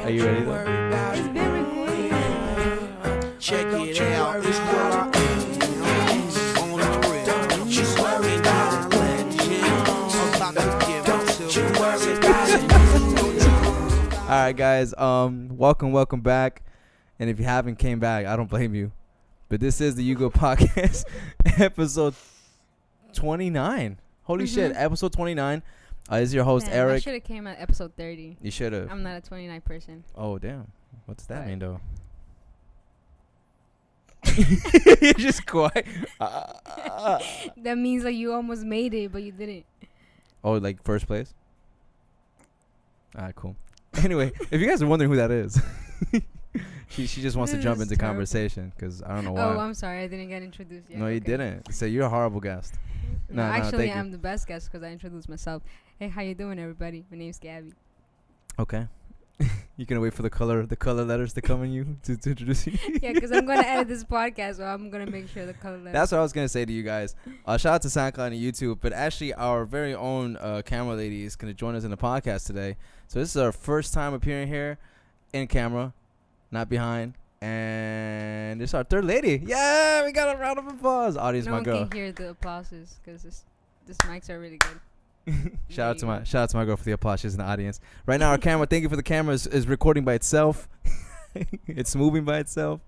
Are you ready though? It's been recording. Check it out. It's on the real. Don't you worry about legends. About to give it to you. All right, guys. Welcome back. And if you haven't came back, I don't blame you. But this is the Good Podcast episode 29. Holy shit, episode 29. This is your host, Damn, Erik. I should have came at episode 30. You should have. I'm not a 29 person. Oh, damn. What's that Right. mean, though? You're just quiet. That means like you almost made it, but you didn't. Oh, like first place? All right, cool. Anyway, if you guys are wondering who that is, she just wants to This jump is into terrible. conversation because I don't know why. Oh, I'm sorry. I didn't get introduced yet. No, you Okay. didn't. So you're a horrible guest. No, No, actually, thank you. I'm the best guest because I introduced myself. Hey, how you doing, everybody? My name's Gabby. Okay. You gonna wait for the color letters to come in you to introduce you? Yeah, because I'm going to edit this podcast, so I'm going to make sure the color letters. That's what I was gonna say to you guys. Shout out to SoundCloud and YouTube, but actually our very own camera lady is gonna join us in the podcast today. So this is our first time appearing here in camera, not behind, and this is our third lady. Yeah, we got a round of applause. Audience, no my one girl. can hear the applauses because this mics are really good. Shout out to my girl for the applause. She's in the audience right now. Our camera, thank you for the camera, is recording by itself. It's moving by itself.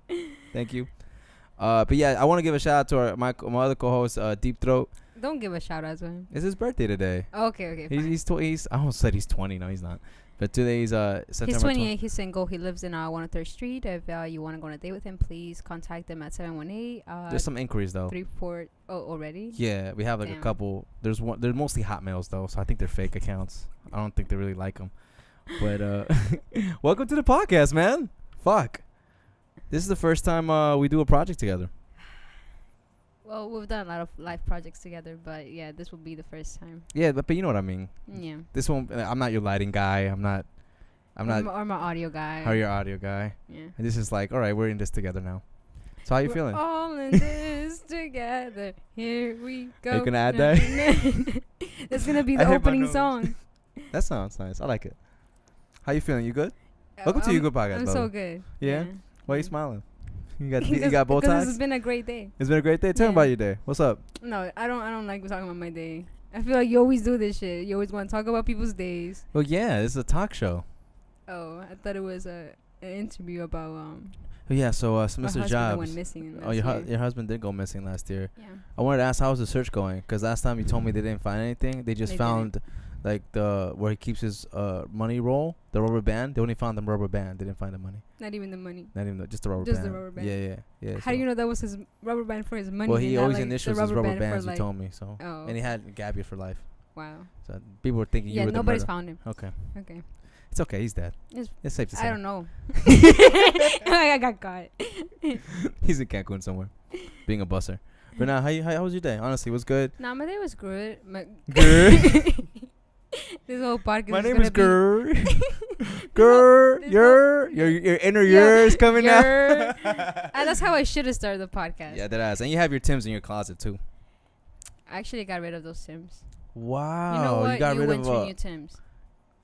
Thank you. But yeah, I want to give a shout out to my other co-host, Deepthroat. Don't give a shout out to him. It's his birthday today. Okay, fine. He's I almost said he's 20. No, he's not. But today he's September. He's 28. He's single. He lives in 103rd Street. If you want to go on a date with him, please contact him at 718. There's some inquiries though. 34. Oh, already? Yeah, we have like a Damn. couple. There's one. They're mostly hot mails though, so I think they're fake accounts. I don't think they really like them. But welcome to the podcast, man. Fuck. This is the first time we do a project together. Well, we've done a lot of live projects together, but yeah, this will be the first time. Yeah, but you know what I mean. Yeah. This one, I'm not your lighting guy. I'm not. Or my audio guy. Or your audio guy. Yeah. And this is like, all right, we're in this together now. So how you We're feeling? all in this together. Here we go. Are you gonna add that? That's gonna be I the hit my opening nose. song. That sounds nice. I like it. How you feeling? You good? Welcome to your Good Podcast, I'm by the so way. good. Yeah? Why are you smiling? You got you got Because Botox? it's been a great day. It's been a great day. Tell me Yeah. about your day. What's up? No, I don't like talking about my day. I feel like you always do this shit. You always want to talk about people's days. Well, yeah, this is a talk show. Oh, I thought it was an interview about Oh, yeah, so my Mr. husband that Jobs. went missing. Oh, your husband did go missing last year. Yeah. I wanted to ask how was the search going? Because last time you told me they didn't find anything. They just They found like the where he keeps his money roll, the rubber band. They only found the rubber band. They didn't find the money. Not even the money. Not even just the rubber Just band. the rubber band. Yeah. How do you know that was his rubber band for his money? Well, he and not, always like, the initials his rubber band for, bands. You like- told me so. Oh. And he had Gabby for life. Wow. So people were thinking Yeah, you were the nobody's murderer. found him. Okay. Okay. It's okay. He's dead. It's safe to say. I don't know. I got caught. He's in Cancun somewhere, being a busser. But now, how was your day? Honestly, was good. Nah, my day was good. Good. This whole podcast. My is name gonna is be- Gur. This Gur. whole- Your inner yours coming out. That's how I should have started the podcast. Yeah, that ass. And you have your Timbs in your closet too. I actually got rid of those Timbs. Wow. You know what? You got rid went of. to new Timbs.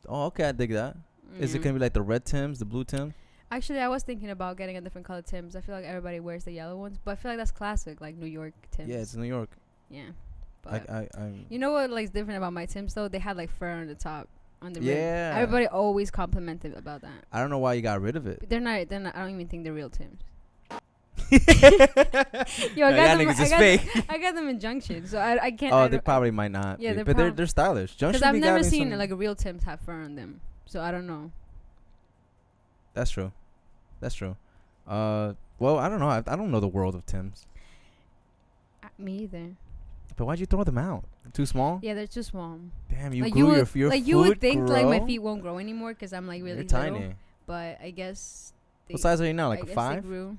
Oh, okay. I dig that. Is it gonna be like the red Timbs, the blue Timbs? Actually, I was thinking about getting a different color Timbs. I feel like everybody wears the yellow ones, but I feel like that's classic, like New York Timbs. Yeah, it's New York. Yeah. But I'm you know what like different about my Timbs though? They had like fur on the top, on the rim. Yeah. Everybody always complimented about that. I don't know why you got rid of it. But they're not. I don't even think they're real Timbs. Yo, Yo, that niggas is fake. I got them in Junction, so I can't. Oh, they probably might not. Yeah, be, they're but they're stylish. because Junction I've be never having seen some- like a real Timbs have fur on them, so I don't know. That's true. Well, I don't know. I don't know the world of Timbs. Me either. But why'd you throw them out? Too small? Yeah, they're too small. Damn, you like grew you would, your like foot you would think like my grow? feet won't grow anymore because I'm like really You're little, tiny. but I guess. What size are you now? Like I a guess 5? They grew.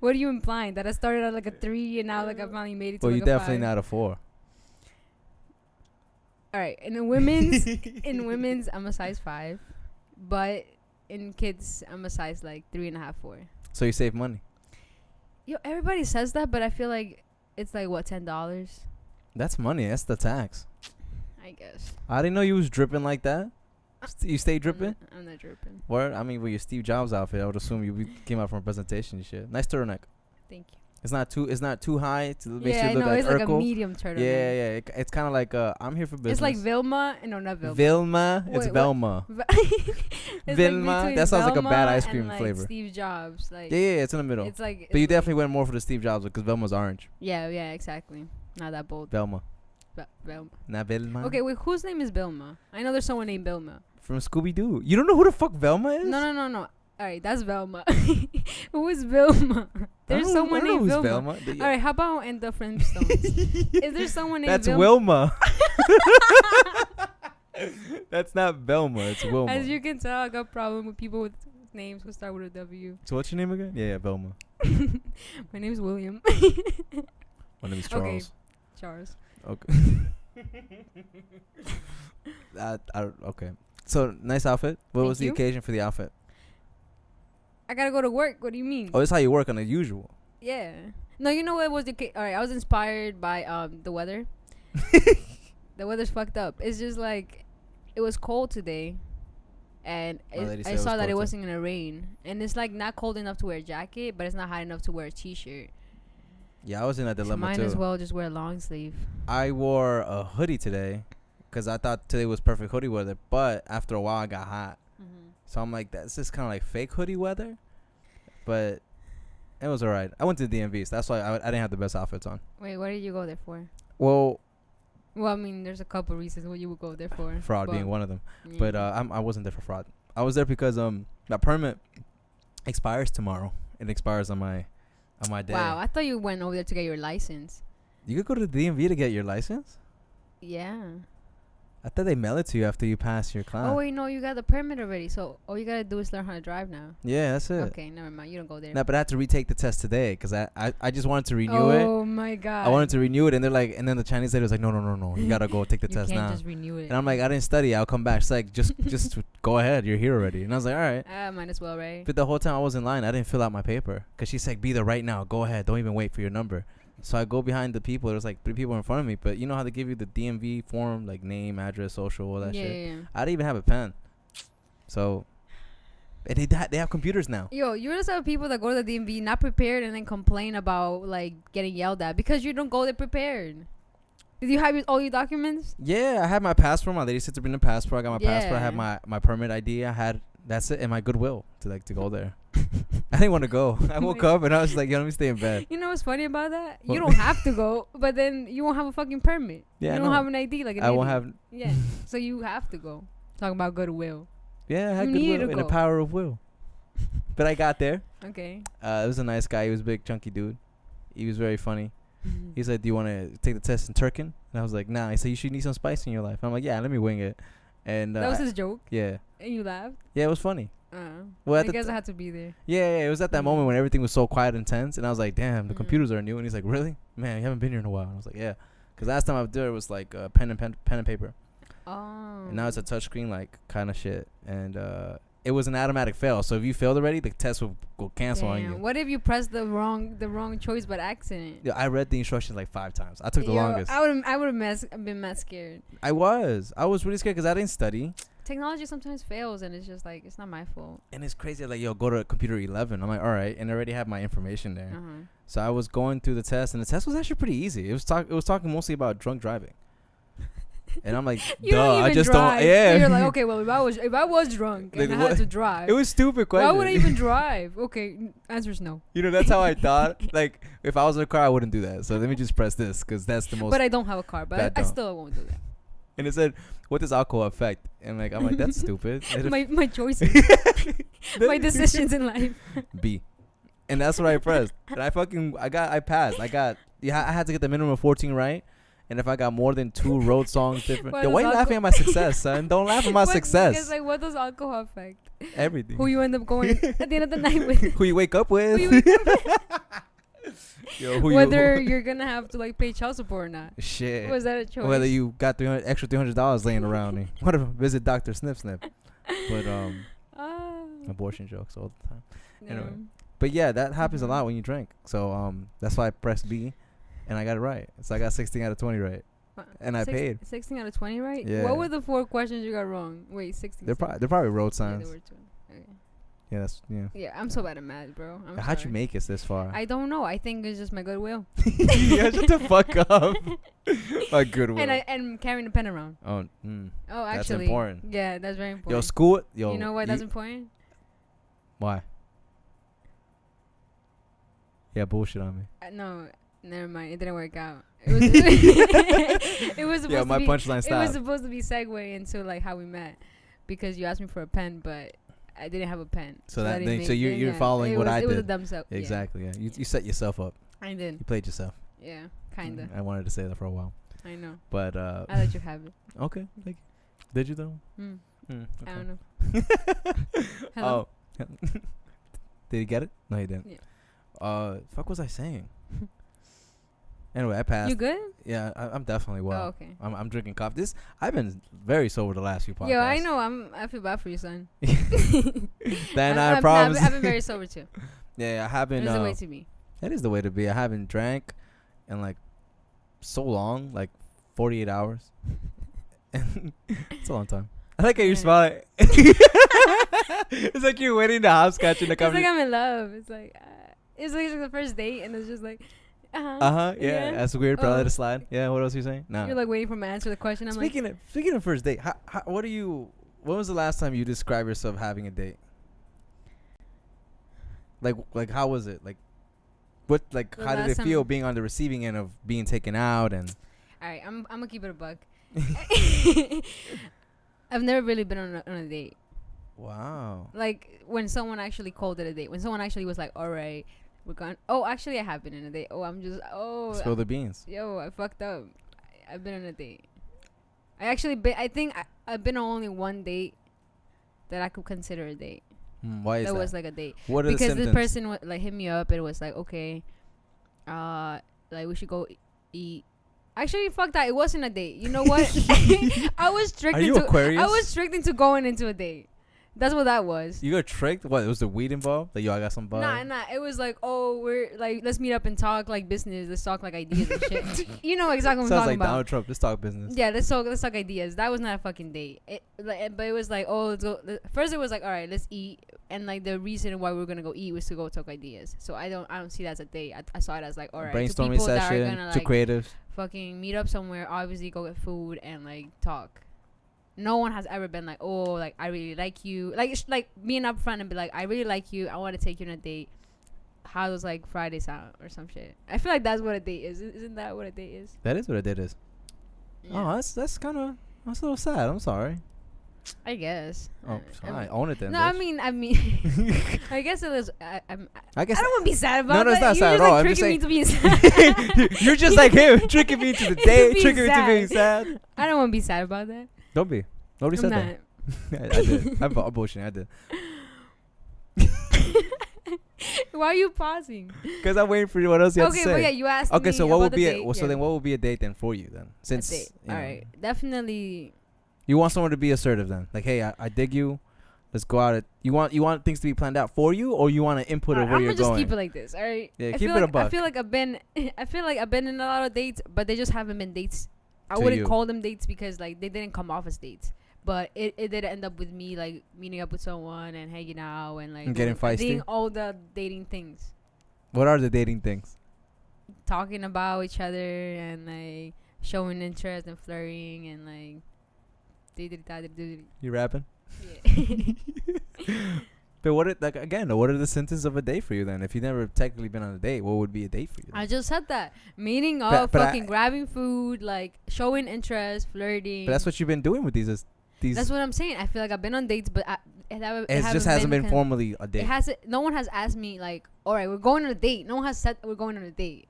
What are you implying? That I started at like a 3 and now like I finally made it to Well, like you're a definitely 5. not a 4. All right, and in women's, I'm a size 5, but in kids, I'm a size like 3.5, 4. So you save money. Yo, everybody says that, but I feel like it's like what, $10? That's money. That's the tax. I guess. I didn't know you was dripping like that. You stay dripping? I'm not dripping. Word? I mean, with your Steve Jobs outfit, I would assume you came out from a presentation and shit. Nice turtleneck. Thank you. It's not too high to make Yeah, you look I know. like It's like a Urkel. medium turtleneck. Yeah. It's kind of like I'm here for business. It's like Vilma. No, not Vilma. Vilma. It's Wait, what? Velma. It's Vilma. between That sounds like a Velma bad ice and, cream like, flavor. Steve Jobs. Like, Yeah, it's in the middle. It's like. But you it's definitely went more for the Steve Jobs because Velma's orange. Yeah, exactly. Not that bold. Velma. Velma. Not Velma. Okay, wait. Whose name is Vilma? I know there's someone named Vilma. From Scooby Doo. You don't know who the fuck Velma is? No. All right, that's Velma. Who is Vilma? There's someone named Vilma. All right, how about in the Flintstones? Is there someone named That's Vilma? Wilma. That's not Velma. It's Wilma. As you can tell, I got problem with people with names who start with a W. So what's your name again? Yeah, Velma. My name's William. My name is Charles. Charles. Okay. Okay. So nice outfit. What Thank was the you. occasion for the outfit? I gotta go to work. What do you mean? Oh, this is how you work on the usual. Yeah. No, you know what was the all right, I was inspired by the weather. The weather's fucked up. It's just like it was cold today. And I saw that it wasn't gonna rain. And it's like not cold enough to wear a jacket, but it's not hot enough to wear a t-shirt. Yeah, I was in that dilemma So too. might as well just wear a long sleeve. I wore a hoodie today because I thought today was perfect hoodie weather. But after a while, I got hot. Mm-hmm. So I'm like, that's just kind of like fake hoodie weather. But it was all right. I went to the DMV, so that's why I didn't have the best outfits on. Wait, what did you go there for? Well, I mean, there's a couple reasons what you would go there for. fraud being one of them. Yeah. But I wasn't there for fraud. I was there because my permit expires tomorrow. It expires on my day. Wow, I thought you went over there to get your license. You could go to the DMV to get your license? Yeah. I thought they mail it to you after you pass your class. Oh wait, no, you got the permit already. So all you gotta do is learn how to drive now. Yeah, that's it. Okay, never mind. You don't go there. No, but I had to retake the test today because I just wanted to renew it. Oh my god. I wanted to renew it, and they're like, and then the Chinese lady was like, no, you gotta go take the you test can't now. just renew it. And I'm like, I didn't study. I'll come back. She's like, just go ahead. You're here already. And I was like, all right. Might as well, right? But the whole time I was in line, I didn't fill out my paper because she's like, be there right now. Go ahead. Don't even wait for your number. So I go behind the people. There's like 3 people in front of me. But you know how they give you the DMV form, like name, address, social, all that shit. Yeah. I didn't even have a pen. So and they have computers now. Yo, you're just have people that go to the DMV not prepared and then complain about like getting yelled at because you don't go there prepared. Did you have all your documents? Yeah, I had my passport. My lady said to bring the passport. I got my passport. I had Yeah. my permit ID. I had that's it, and my goodwill to go there. I didn't want to go. I woke up and I was like, yo, let me stay in bed. You know what's funny about that? What? You don't have to go, but then you won't have a fucking permit. Yeah, you I don't know. have an ID like an I won't idiot. have. Yeah, so you have to go. Talking about goodwill. Yeah, I had You needed goodwill to and the go. power of will. But I got there. Okay. It was a nice guy. He was a big, chunky dude. He was very funny. He said, do you want to take the test in Turkin? And I was like, nah. He said, you should need some spice in your life. I'm like, yeah, let me wing it. And That was his joke, yeah. and you laughed. Yeah, it was funny. Well, I guess I had to be there. Yeah, it was at that moment when everything was so quiet and tense. And I was like, damn, the Mhm. computers are new. And he's like, really? Man, you haven't been here in a while. And I was like, yeah. Because last time I was there, it was like pen and paper. Oh. And now it's a touchscreen, like, kind of shit. And it was an automatic fail. So if you failed already, the test will go cancel on you. What if you pressed the wrong choice by accident? Yeah, I read the instructions like 5 times. I took the longest. I would have been mad scared. I was really scared because I didn't study. Technology sometimes fails, and it's just like it's not my fault. And it's crazy. Like, yo, go to computer 11. I'm like, all right. And I already have my information there. Uh-huh. So I was going through the test, and the test was actually pretty easy. It was talking mostly about drunk driving. And I'm like, You duh, don't even I just drive. don't. Yeah. So you're like, okay, well, if I was drunk Like, and I had what? to drive, It was stupid question. why would I even drive? Okay, answer's no. You know, that's how I thought. Like, if I was in a car, I wouldn't do that. So let me just press this because that's the most. But I don't have a car, but bad I don't. still won't do that. And it said, what does alcohol affect? And I'm like, that's stupid. my choices, my decisions in life. B. And that's what I pressed. And I passed. I had to get the minimum of 14 right. And if I got more than 2 road songs different. Why Yo, why does you laughing at my success, son? Don't laugh at my success. Because like, what does alcohol affect? Everything. Who you end up going at the end of the night with? Who you wake up with. Who you wake up Yo, Whether you're gonna have to like pay child support or not. Shit. Was that a choice? Whether you got extra $300 laying around. And whatever. Visit Dr. Snip. But abortion jokes all the time. Anyway. But yeah, that happens a lot when you drink. So that's why I pressed B, and I got it right. So I got 16 out of 20 right. and I paid. 16 out of 20, right? Yeah. What were the 4 questions you got wrong? Wait, 16. They're probably road Yeah, signs. there were 2. Okay. Yeah, that's Yeah, I'm so bad at math, bro. How'd you make us this far? I don't know. I think it's just my goodwill. Yeah, shut the fuck up. My goodwill. And carrying a pen around. Oh, Oh, actually. that's important. Yeah, that's very important. Yo, school. Yo, you know why that's important? Why? Yeah, bullshit on me. No, never mind. It didn't work out. It was. It was supposed Yeah, to my be. punchline It was stopped. supposed to be segue into like how we met, because you asked me for a pen, but I didn't have a pen. So I that didn't thing. So make- you're yeah, following what I It was a did. dumb stuff. Exactly. Yeah. You set yourself up. Yeah, I did. You played yourself. Yeah, kinda. I wanted to say that for a while, I know. but I let you have it. okay. Thank you. Did you though? I Okay. don't know. Hello? Oh. Did he get it? No, he didn't. Yeah. Fuck was I saying? Anyway, I passed. You good? Yeah, I'm definitely well. Oh, okay. I'm drinking coffee. I've been very sober the last few podcasts. Yo, I know. I feel bad for you, son. Then I promise. I've been very sober too. Yeah, I haven't. There's a way to be. That is the way to be. I haven't drank in like so long, like 48 hours. And it's a long time. I like how you're smiling. It's like you're waiting the hopscotch in the It's like company. I'm in love. It's like the first date, and it's just like, Yeah, that's weird. Probably let it slide. Yeah. What else are you saying? No. You're like waiting for me to answer the question. I'm Speaking of first date, when was the last time you described yourself having a date? Like how was it? How did it feel being on the receiving end of being taken out and? All right, I'm gonna keep it a buck. I've never really been on a date. Wow. Like when someone actually called it a date. When someone actually was like, "All right, we're going." Oh, actually, I have been on a date. Spill the beans. Yo, I fucked up. I've been on a date. I think I've been on only one date that I could consider a date. Why is that? That was like a date. What are the because symptoms? this person like hit me up and was like, okay, like we should go eat. Actually, fuck that. It wasn't a date. You know what? I was tricked Are you into. Aquarius? I was tricked into going into a date. That's what that was. You got tricked? What? Was the weed involved? Like, yo, I got some bud? Nah. It was like, oh, we're like, let's meet up and talk like business. Let's talk like ideas and shit. You know exactly what I'm Sounds talking like about. Donald Trump. Let's talk business. Yeah, let's talk ideas. That was not a fucking date. But it was like, oh, let's go. First, it was like, all right, let's eat. And like the reason why we were gonna go eat was to go talk ideas. So I don't see that as a date. I saw it as like, all right, Brainstorming people that are session. gonna, To like, creatives. fucking meet up somewhere. Obviously, go get food and like talk. No one has ever been like, oh, like I really like you. Like being up front and be like, I really like you. I want to take you on a date. How does like Friday sound or some shit? I feel like that's what a date is. Isn't that what a date is? That is what a date is. Yeah. Oh, that's a little sad. I'm sorry. I guess. Oh, I own it then. No, bitch. I mean, I guess it was. I guess don't want to be sad about No, it. it's not sad at You're all. just, like, I'm just tricking me to being sad. You're just like him, tricking me to the date, being tricking me to sad. being sad. I don't want to be sad about that. Don't be. Nobody said I'm that. I did. I'm bullshitting. I did. not. Why are you pausing? Because I'm waiting for you. What else you have to Okay, say? but yeah, you asked me. Okay, so what about would the be date. so then what would be a date then for you then? Since A date. you All know, right, definitely. you want someone to be assertive then, like, hey, I dig you. Let's go out. You want things to be planned out for you, or you want to input of where I'm you're gonna just going? keep it like this. All right. Yeah, I keep feel it a like, buck. I feel like I've been in a lot of dates, but they just haven't been dates. I To wouldn't you. call them dates because like they didn't come off as dates. But it did end up with me like meeting up with someone and hanging out and like And getting feisty? doing all the dating things, What are the dating things? talking about each other and like showing interest and flirting and like. You rapping? Yeah. But what are the symptoms of a date for you then? If you've never technically been on a date, what would be a date for you? I just said that. Meeting up, but fucking grabbing food, like showing interest, flirting. But that's what you've been doing with these. That's what I'm saying. I feel like I've been on dates, but It just hasn't been formally a date. It hasn't. No one has asked me like, all right, we're going on a date. No one has said we're going on a date.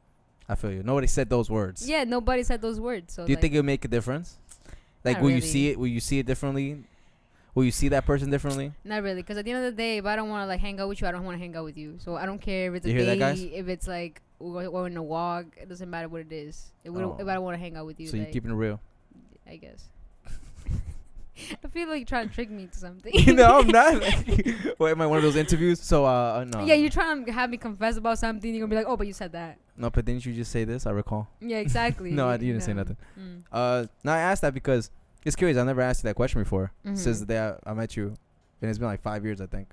I feel you. Nobody said those words. Yeah, nobody said those words. So Do you like, think it'll make a difference? Like, Not will you really. see it? Will you see it differently? Will you see that person differently? Not really, because at the end of the day, if I don't want to like hang out with you, I don't want to hang out with you. So I don't care if it's a You hear that, date, guys? if it's like we're going to walk. It doesn't matter what it is. If I don't want to hang out with you, So you're like, keeping it real. I guess. I feel like you're trying to trick me to something. No, I'm not. What am I, one of those interviews? So no. Yeah, you're trying to have me confess about something. You're gonna be like, oh, but you said that. No, but didn't you just say this? I recall. Yeah, exactly. No, you didn't say nothing. No, I asked that because it's curious. I never asked you that question before. Since the day I met you, and it's been like 5 years, I think.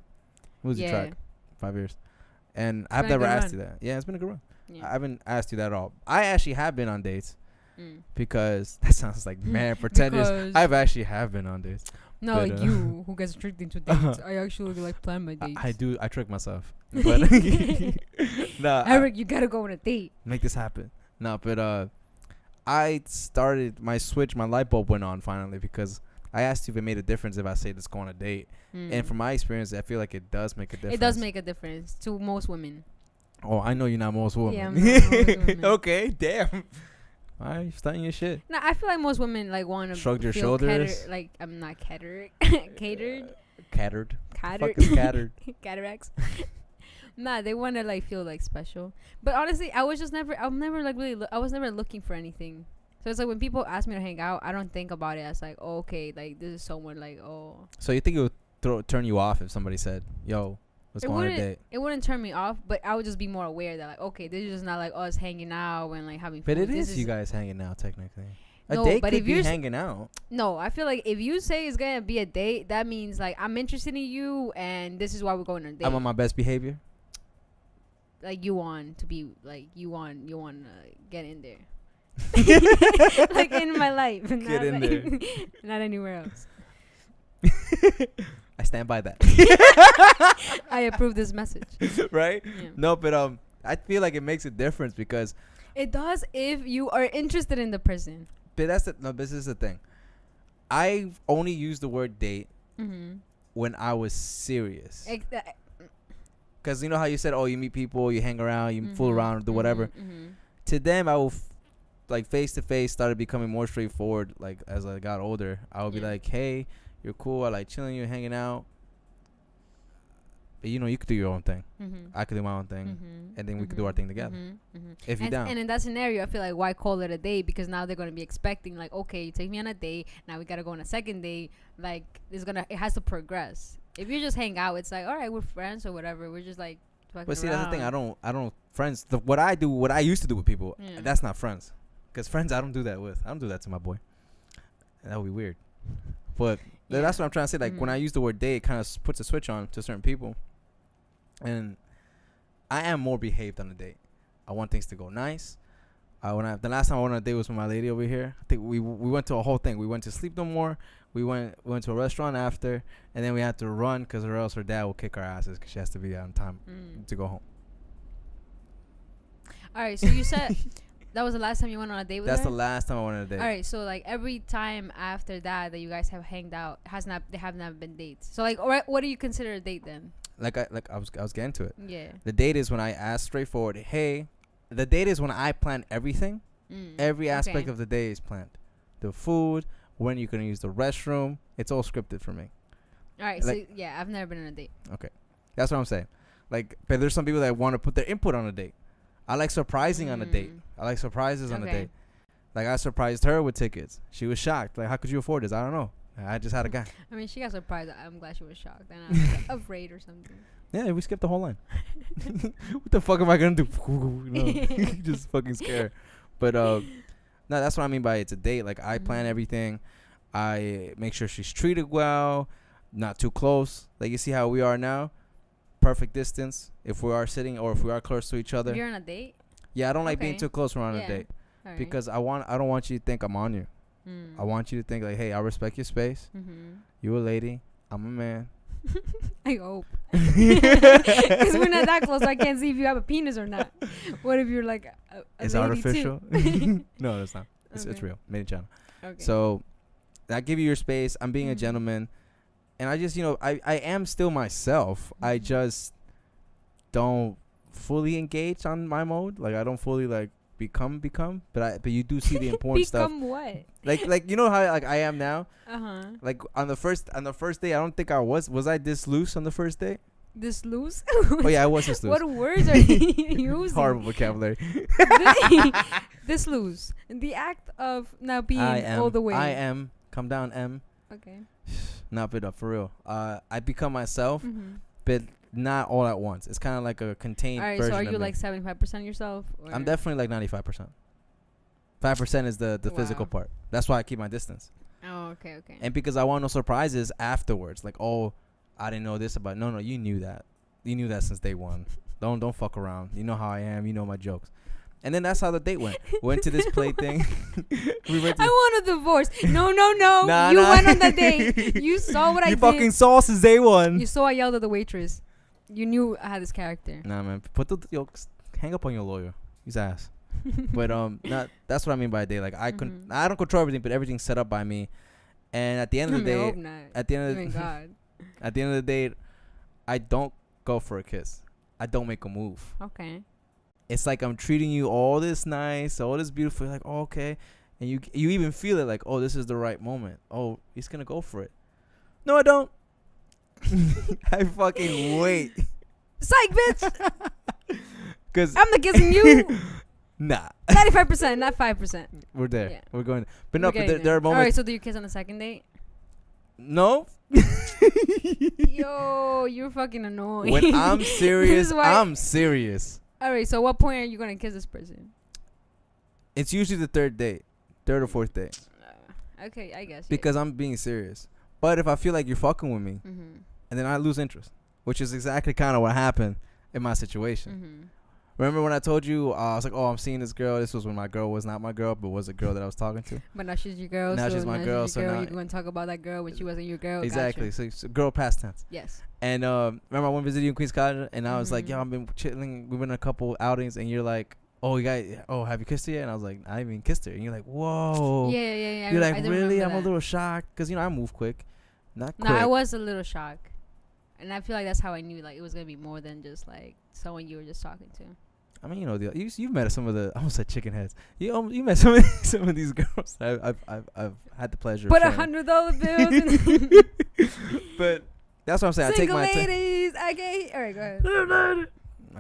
Lose your track. 5 years. And I've never asked you that. Yeah, it's been a good run. Yeah. I haven't asked you that at all. I actually have been on dates because that sounds like man for 10 years. I've actually have been on dates. No, but, like you who gets tricked into dates. I actually like plan my dates. I do. I trick myself. But no, Erik, you gotta go on a date. Make this happen. No, but I started my switch. My light bulb went on finally because I asked you if it made a difference if I say let's go on a date. And from my experience, I feel like it does make a difference. It does make a difference to most women. Oh, I know you're not most women. Yeah, I'm not most women. Okay, damn. Why are you studying your shit? No, I feel like most women like want to shrug your shoulders. Like I'm not catered. Catered. Fuck is catered. Cataracts. Nah, they want to like feel like special. But honestly, I was never like really. I was never looking for anything. So it's like when people ask me to hang out, I don't think about it as like, oh, okay, like this is someone like, oh. So you think it would turn you off if somebody said, "Yo, let's go on a date"? It wouldn't turn me off, but I would just be more aware that like, okay, this is just not like us hanging out and like having fun. But it is you guys hanging out technically. No, a date but could if be you're hanging out. No, I feel like if you say it's gonna be a date, that means like I'm interested in you, and this is why we're going on a date. I'm on my best behavior. Like you want to be like you want to get in there. Like in my life. Get in there. Not anywhere else. I stand by that. I approve this message. Right? Yeah. No, but I feel like it makes a difference because it does if you are interested in the person. But this is the thing. I only used the word date when I was serious. Because you know how you said, oh, you meet people, you hang around, you fool around, do whatever. To them, I will like face to face started becoming more straightforward. Like as I got older, I would be like, hey, you're cool. I like chilling, you're hanging out. But you know, you could do your own thing. I could do my own thing, and then we could do our thing together. If you're down. And in that scenario, I feel like why call it a date? Because now they're gonna be expecting like, okay, you take me on a date. Now we gotta go on a second date. Like it has to progress. If you just hang out, it's like, all right, we're friends or whatever. We're just like fucking But see, around. that's the thing. I don't friends. What I used to do with people, that's not friends. Because friends, I don't do that with. I don't do that to my boy. That would be weird. But that's what I'm trying to say. Like when I use the word date, it kind of puts a switch on to certain people. And I am more behaved on a date. I want things to go nice. The last time I went on a date was with my lady over here. I think we went to a whole thing. We went to Sleep No More. We went to a restaurant after, and then we had to run because or else her dad will kick our asses because she has to be on time to go home. All right, so you said that was the last time you went on a date with her? That's the last time I went on a date. All right, so like every time after that you guys have hanged out, they have not been dates. So like, what do you consider a date then? Like I was getting to it. Yeah. The date is when I ask straightforward, hey. The date is when I plan everything. Every aspect of the day is planned. The food, when you're gonna use the restroom, it's all scripted for me. All right, like, so yeah, I've never been on a date. Okay, that's what I'm saying. Like, but there's some people that want to put their input on a date. I like surprising on a date. I like surprises on a date. Like I surprised her with tickets. She was shocked. Like, how could you afford this? I don't know. I just had a guy. I mean, she got surprised. I'm glad she was shocked and I'm afraid or something. Yeah, we skipped the whole line. What the fuck am I gonna do? No, just fucking scared. But no, that's what I mean by it's a date. Like I plan everything. I make sure she's treated well, not too close. Like you see how we are now, perfect distance. If we are sitting or if we are close to each other. If you're on a date. Yeah, I don't like being too close when we're on a date because I don't want you to think I'm on you. I want you to think like, hey, I respect your space. You a lady. I'm a man. I hope. Because we're not that close, so I can't see if you have a penis or not. What if you're like a it's lady artificial? Too? No, it's not. It's real. Made in China. Okay. So I give you your space. I'm being a gentleman. And I just, I am still myself. I just don't fully engage on my mode. Like I don't fully like become but you do see the important stuff. Become what? Like you know how like I am now? Like on the first day I don't think I was I this loose on the first day? This loose? Oh yeah, I was this loose. What words are you using? Horrible vocabulary. This loose. The act of not being all the way. I am. Come down, M. Okay. Not bit up for real. I become myself, but not all at once. It's kind of like a contained version. All right, so are you of me. like 75% yourself? Or? I'm definitely like 95%. 5% is the physical part. That's why I keep my distance. Oh, okay. And because I want no surprises afterwards. Like, oh, I didn't know this about. No, you knew that. You knew that since day one. Don't fuck around. You know how I am. You know my jokes. And then that's how the date went. Went to this play thing. I want a divorce. No. Nah, you went on the date. You saw what I did. You fucking saw since day one. You saw I yelled at the waitress. You knew I had this character. Nah, man. Hang up on your lawyer. He's ass. But that's what I mean by a date. Like I don't control everything, but everything's set up by me. And at the end of the day, at the end of the date, I don't go for a kiss. I don't make a move. Okay. It's like I'm treating you all this nice, all this beautiful. You're like, oh, okay, and you even feel it. Like, oh, this is the right moment. Oh, he's gonna go for it. No, I don't. I fucking wait. Psych, bitch. Cause I'm not kissing you. Nah. 95%, not 5%. We're there. Yeah. We're going. But no, but there are moments. All right, so do you kiss on the second date? No. Yo, you're fucking annoying. When I'm serious, I'm serious. All right, so what point are you gonna kiss this person? It's usually the third or fourth date. Okay, I guess. Because I'm being serious. But if I feel like you're fucking with me, mm-hmm. and then I lose interest, which is exactly kind of what happened in my situation. Mm-hmm. Remember when I told you, I was like, oh, I'm seeing this girl. This was when my girl was not my girl, but was a girl that I was talking to. But now she's your girl. Now she's my girl. So now you're going to talk about that girl when she wasn't your girl. Exactly. Gotcha. So girl past tense. Yes. And remember I went to visit you in Queens College, and I was like, yo, Mm-hmm. I've been chilling. We've been on a couple outings, and you're like, oh, have you kissed her yet? And I was like, I haven't even kissed her. And you're like, whoa. Yeah. You're like, really? I'm a little shocked because, I move quick. Not quick. No, I was a little shocked. And I feel like that's how I knew like it was going to be more than just like someone you were just talking to. I mean, you've met some of the, I almost said chicken heads. You met some of these girls. I've had the pleasure. Put of $100 bills in. But that's what I'm saying. Single I take my ladies. Okay. All right, go ahead.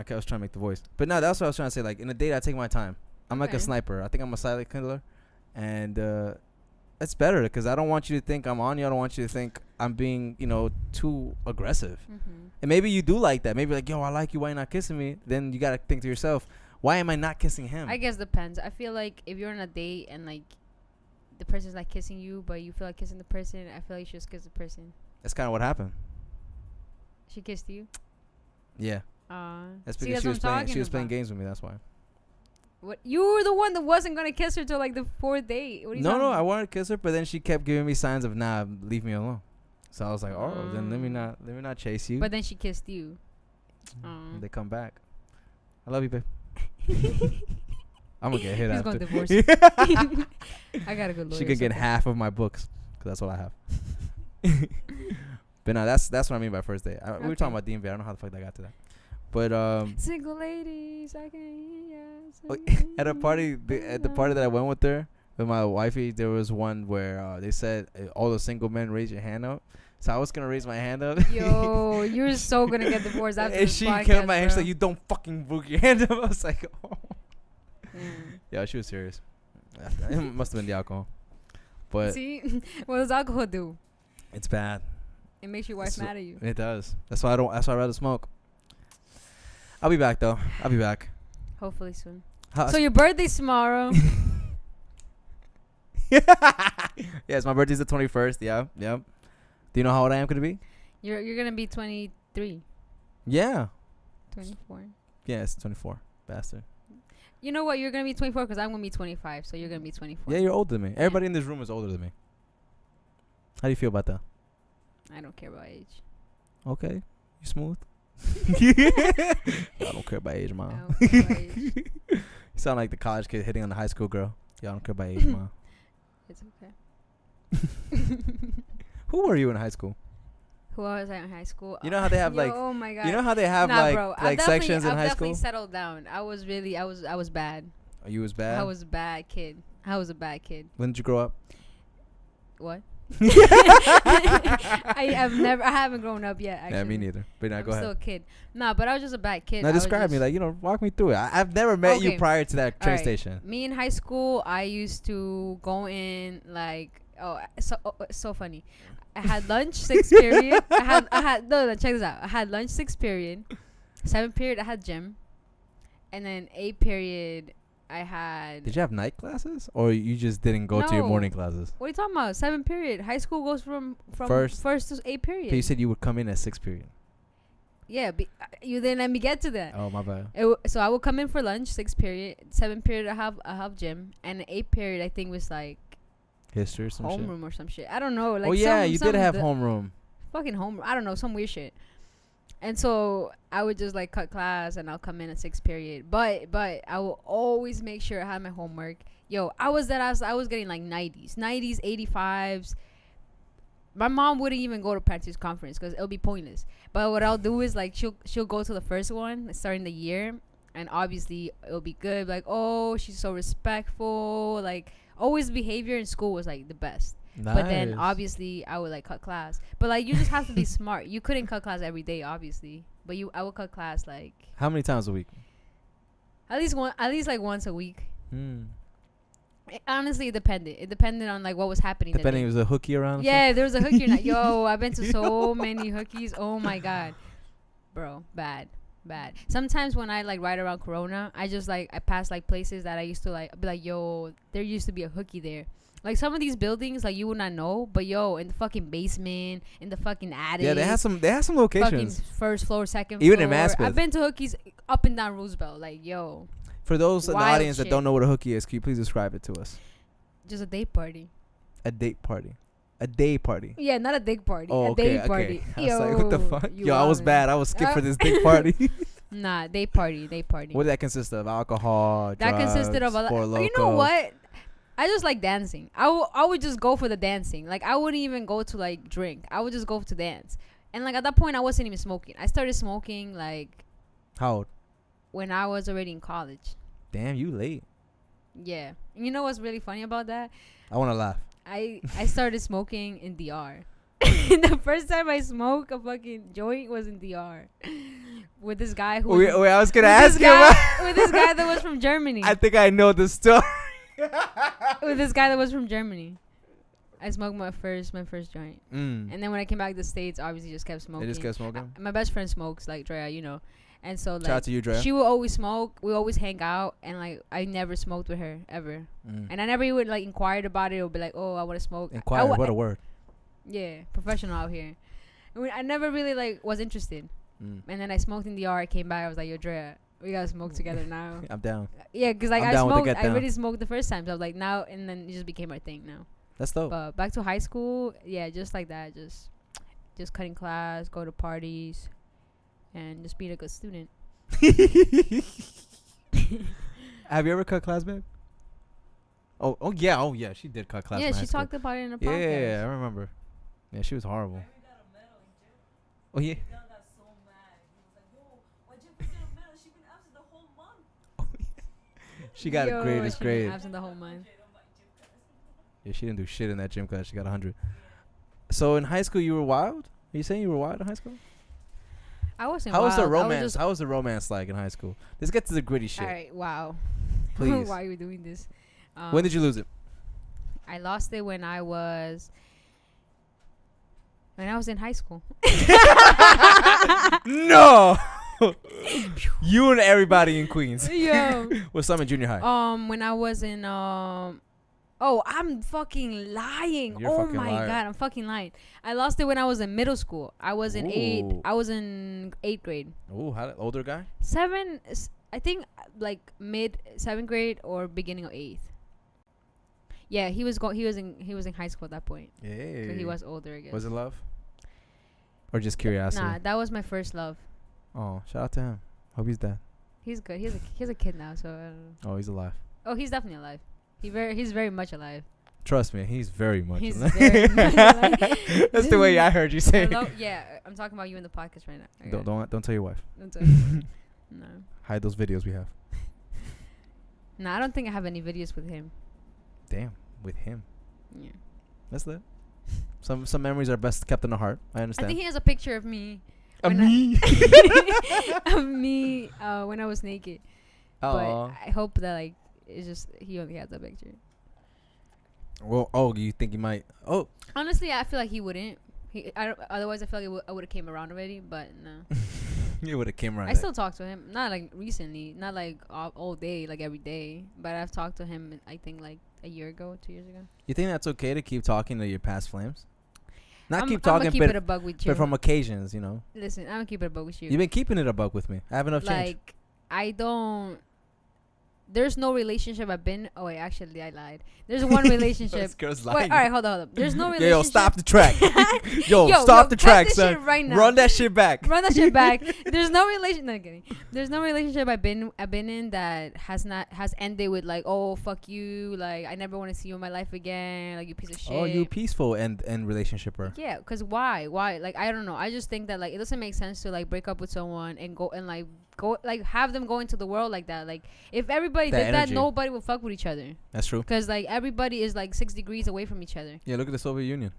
Okay, I was trying to make the voice. But no, that's what I was trying to say. Like, in a date, I take my time. I'm like a sniper. I think I'm a silent killer. And it's better because I don't want you to think I'm on you. I don't want you to think I'm being, too aggressive. Mm-hmm. And maybe you do like that. Maybe like, yo, I like you. Why you not kissing me? Then you got to think to yourself, why am I not kissing him? I guess depends. I feel like if you're on a date and like the person's not kissing you, but you feel like kissing the person, I feel like you should just kiss the person. That's kind of what happened. She kissed you? Yeah. That's because she was playing games with me. That's why. What? You were the one that wasn't gonna kiss her till like the fourth date. What are you No, I wanted to kiss her, but then she kept giving me signs of leave me alone. So I was like, oh, then let me not chase you. But then she kissed you. They come back. I love you, babe. I'm gonna get hit He's after. gonna divorce you. I got a good lawyer. She could get half of my books because that's what I have. But no, that's what I mean by first date. We were talking about DMV. I don't know how the fuck I got to that. But single ladies, I can at a party, at the party that I went with her with my wifey, there was one where they said all the single men raise your hand up. So I was gonna raise my hand up. Yo, you're so gonna get divorced after and this she podcast, kept my hand. bro. She's like, you don't fucking book your hand up. I was like, oh. Yeah, she was serious. It must have been the alcohol. But see, what does alcohol do? It's bad. It makes your wife mad at you. It does. That's why I'd rather smoke. I'll be back though. I'll be back. Hopefully soon. So your birthday's tomorrow. Yes, my birthday's the 21st. Yeah. Do you know how old I am gonna be? You're gonna be 23. Yeah. 24. Yeah, it's 24. Bastard. You know what? You're gonna be 24 because I'm gonna be 25. So you're gonna be 24. Yeah, you're older than me. Everybody in this room is older than me. How do you feel about that? I don't care about age. Okay, you smooth. I don't care about age, mom. I don't care about age. You sound like the college kid hitting on the high school girl. Y'all don't care about age, mom. It's okay. Who were you in high school? Who was I in high school? You know how they have oh my god. You know how they have like sections in high I've school? definitely settled down. I was bad. Oh, you was bad? I was a bad kid. When did you grow up? What? I haven't grown up yet, actually. Yeah, me neither. But now I'm go ahead. still a kid. Nah, but I was just a bad kid. Now describe me, walk me through it. I've never met you prior to that train station. Me in high school, I used to go in like So funny. I had lunch 6th period. I had no, check this out. I had lunch 6th period. 7th period I had gym, and then 8th period I had. Did you have night classes, or you just didn't go to your morning classes? What are you talking about? 7th period. High school goes from first to 8th period. But you said you would come in at 6th period. Yeah, you didn't let me get to that. Oh, my bad. So I would come in for lunch 6th period. 7th period I have gym, and 8th period I think was like history or some shit. Homeroom or some shit. I don't know. Like, oh yeah, you did have homeroom. Fucking homeroom. I don't know, some weird shit. And so I would just like cut class and I'll come in at 6th period. But I will always make sure I had my homework. Yo, I was getting like 90s, 85s. My mom wouldn't even go to parents' conference because it'll be pointless. But what I'll do is like she'll go to the first one starting the year, and obviously it'll be good. Like, oh, she's so respectful. Like, always behavior in school was like the best. Nice. But then obviously I would like cut class. But like, you just have to be smart. You couldn't cut class every day, obviously. But I would cut class like. How many times a week? At least like once a week. Honestly, it depended on like what was happening. Depending, it was a hookie around. Yeah, there was a hookie. Yo, I've been to so many hookies. Oh my god, bro, bad. Sometimes when I like ride around Corona, I pass like places that I used to like be like, yo, there used to be a hookie there. Like some of these buildings, like you would not know, but yo, in the fucking basement, in the fucking attic. Yeah, they have some locations. Fucking first floor, second floor. Even in Maspeth. I've been to hookies up and down Roosevelt. Like, yo. For those in the audience that don't know what a hookie is, can you please describe it to us? Just a date party. A date party. A day party. Yeah, not a dick party. Oh, a day party. I was like, what the fuck? Yo, I was bad. I was skipped for this dick party. Nah, day party. What did that consist of? Alcohol, that drugs, consisted of a lot. You know what? I just like dancing. I would just go for the dancing. Like, I wouldn't even go to like drink. I would just go to dance. And like at that point, I wasn't even smoking. I started smoking like. How old? When I was already in college. Damn, you late. Yeah. You know what's really funny about that? I want to laugh. I started smoking in DR. The first time I smoked a fucking joint was in DR. With this guy who... Wait, I was going to ask you about... With this guy that was from Germany. I think I know the story. With this guy that was from Germany. I smoked my first joint. And then when I came back to the States, obviously just kept smoking. You just kept smoking? My best friend smokes, like Drea, you know. And so, like, shout out to you, Drea. She would always smoke. We always hang out. And, like, I never smoked with her, ever. And I never even, like, inquired about it or be like, oh, I want to smoke. Inquire, what a word. Yeah, professional out here. I never really, like, was interested. And then I smoked in the DR. I came back. I was like, yo, Drea, we got to smoke together now. I'm down. Yeah, because, like, I already smoked the first time. So I was like, now, and then it just became our thing now. That's dope. But back to high school, yeah, just like that. Just cutting class, go to parties, and just being a good student. Have you ever cut class, babe? Oh yeah, she did cut class. Yeah, she talked about it in a podcast. Yeah, I remember. Yeah, she was horrible. Oh yeah. She got a greatest grade. Absent the whole month. Yeah, she didn't do shit in that gym class. She got 100. So in high school, you were wild? Are you saying you were wild in high school? I wasn't How wild. was the romance? How was the romance like in high school? Let's get to the gritty shit. All right, wow. Please. Why are you doing this? When did you lose it? I lost it when I was in high school. No. You and everybody in Queens. Yeah. What's some in junior high? When I was in Oh, I'm fucking lying. Oh my god, I'm fucking lying. I lost it when I was in middle school. I was in eighth grade. Oh, older guy? 7, I think, like mid 7th grade or beginning of 8th. Yeah, he was in high school at that point. Yeah. So he was older, I guess. Was it love? Or just curiosity? Nah, that was my first love. Oh, shout out to him. Hope he's dead. He's good. He has a kid now, so I don't know. Oh, he's alive. Oh, he's definitely alive. He's very much alive. Trust me, he's very much alive. Very much alive. That's the way I heard you say. Yeah, I'm talking about you in the podcast right now. Okay. Don't tell your wife. Don't tell your wife. No. Hide those videos we have. Nah, I don't think I have any videos with him. Damn, with him. Yeah. That's lit. Some memories are best kept in the heart. I understand. I think he has a picture of me. Of me? Of me when I was naked. Oh. But I hope that, like, it's just he only has that picture. Well, oh, you think he might? Oh, Honestly, I feel like he wouldn't. Otherwise, I feel like I would have came around already. But no. you would have came around. I still talk to him. Not like recently. Not like all day, like every day. But I've talked to him. I think like a year ago, 2 years ago. You think that's okay to keep talking to your past flames? Not I'm keep talking, keep it a bug with you. but from occasions, you know. Listen, I'm gonna keep it a bug with you. You've been keeping it a bug with me. I have enough change. Like I don't. There's no relationship I've been. Oh wait, actually I lied. There's one relationship. This girl's Wait, lying. all right, hold on. There's no relationship. Yo, stop the track. yo, stop the cut track, this son. shit right now. Run that shit back. Run that shit back. There's no relation. No kidding. There's no relationship I've been in that has ended with like, oh fuck you, like I never want to see you in my life again, like you piece of shit. Oh, you peaceful and relationship-er. Yeah, cause why? Like I don't know. I just think that like it doesn't make sense to like break up with someone and go like have them go into the world like that. Like if everybody That did energy. that, nobody would fuck with each other. That's true. Cause like everybody is like 6 degrees away from each other. Yeah, look at the Soviet Union.